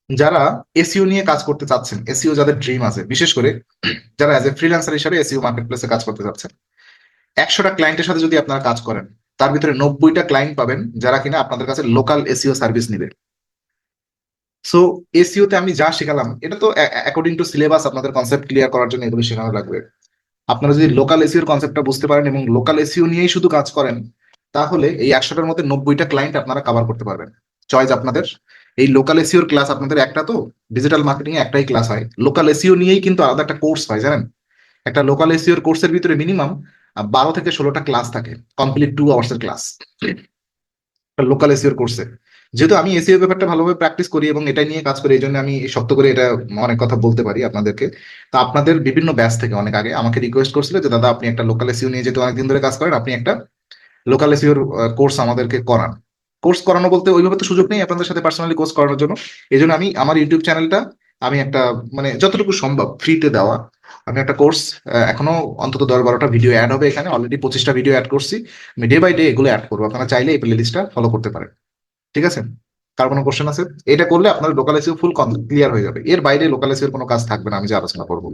যারা এসইও নিয়ে কাজ করতে চাচ্ছেন, এসইও যাদের ড্রিম আছে, বিশেষ করে যারা অ্যাজ এ ফ্রিল্যান্সার হিসেবে এসইও মার্কেট প্লেসে কাজ করতে চাচ্ছেন, 100টা ক্লায়েন্টের সাথে যদি আপনারা কাজ করেন, তার ভিতরে 90টা ক্লায়েন্ট পাবেন যারা কিনা আপনাদের কাছে লোকাল এসইও সার্ভিস নিবে। সো এসইও তে আমি যা শেখালাম এটা তো অ্যাকর্ডিং টু সিলেবাস, আপনাদের কনসেপ্ট ক্লিয়ার করার জন্য এগুলো শেখানো লাগবে। আপনারা যদি লোকাল এসইওর কনসেপ্টটা বুঝতে পারেন এবং লোকাল এসইও নিয়েই শুধু কাজ করেন, তাহলে এই 100টার মধ্যে 90টা ক্লায়েন্ট আপনারা কভার করতে পারবেন। চয়েস আপনাদের। এই লোকাল এসইওর ক্লাস আপনাদের একটা, তো ডিজিটাল মার্কেটিং এ একটাই ক্লাস হয়, লোকাল এসইও নিয়েই কিন্তু আলাদা একটা কোর্স হয় জানেন। একটা লোকাল এসইওর কোর্সের ভিতরে মিনিমাম 12 থেকে 16টা ক্লাস থাকে, কমপ্লিট 2 আওয়ার্সের ক্লাস লোকাল এসইওর কোর্সে। যেহেতু আমি এসইও ব্যাপারটা ভালোভাবে প্র্যাকটিস করি এবং এটা নিয়ে কাজ করি, এই জন্য আমি শক্ত করে এটা অনেক কথা বলতে পারি আপনাদেরকে। তো আপনাদের বিভিন্ন ব্যাচ থেকে অনেক আগে আমাকে রিকোয়েস্ট করছিল যে দাদা আপনি একটা লোকাল এসইও নিয়ে, যেহেতু অনেকদিন ধরে কাজ করেন, আপনি একটা লোকাল এসইওর কোর্স আমাদেরকে করান। কোর্স করানো বলতে ওইভাবে তো সুযোগ নেই আপনাদের সাথে পার্সোনালি কোর্স করানোর জন্য। এই জন্য আমি আমার ইউটিউব চ্যানেলটা আমি একটা, মানে যতটুকু সম্ভব ফ্রিতে দেওয়া, আমি একটা কোর্স, এখনো অন্তত 10-12টা ভিডিও অ্যাড হবে এখানে, অলরেডি 25টা ভিডিও অ্যাড করছি। আমি ডে বাই ডে এগুলো অ্যাড করবো, আপনারা চাইলে এই প্লে লিস্টটা ফলো করতে পারেন। ঠিক আছে, কার কোনো কোশ্চেন আছে? এটা করলে আপনার লোকাল এসইও ফুল ক্লিয়ার হয়ে যাবে, এর বাইরে লোকাল এসইওর কোনো কাজ থাকবে না আমি যে আলোচনা করবো।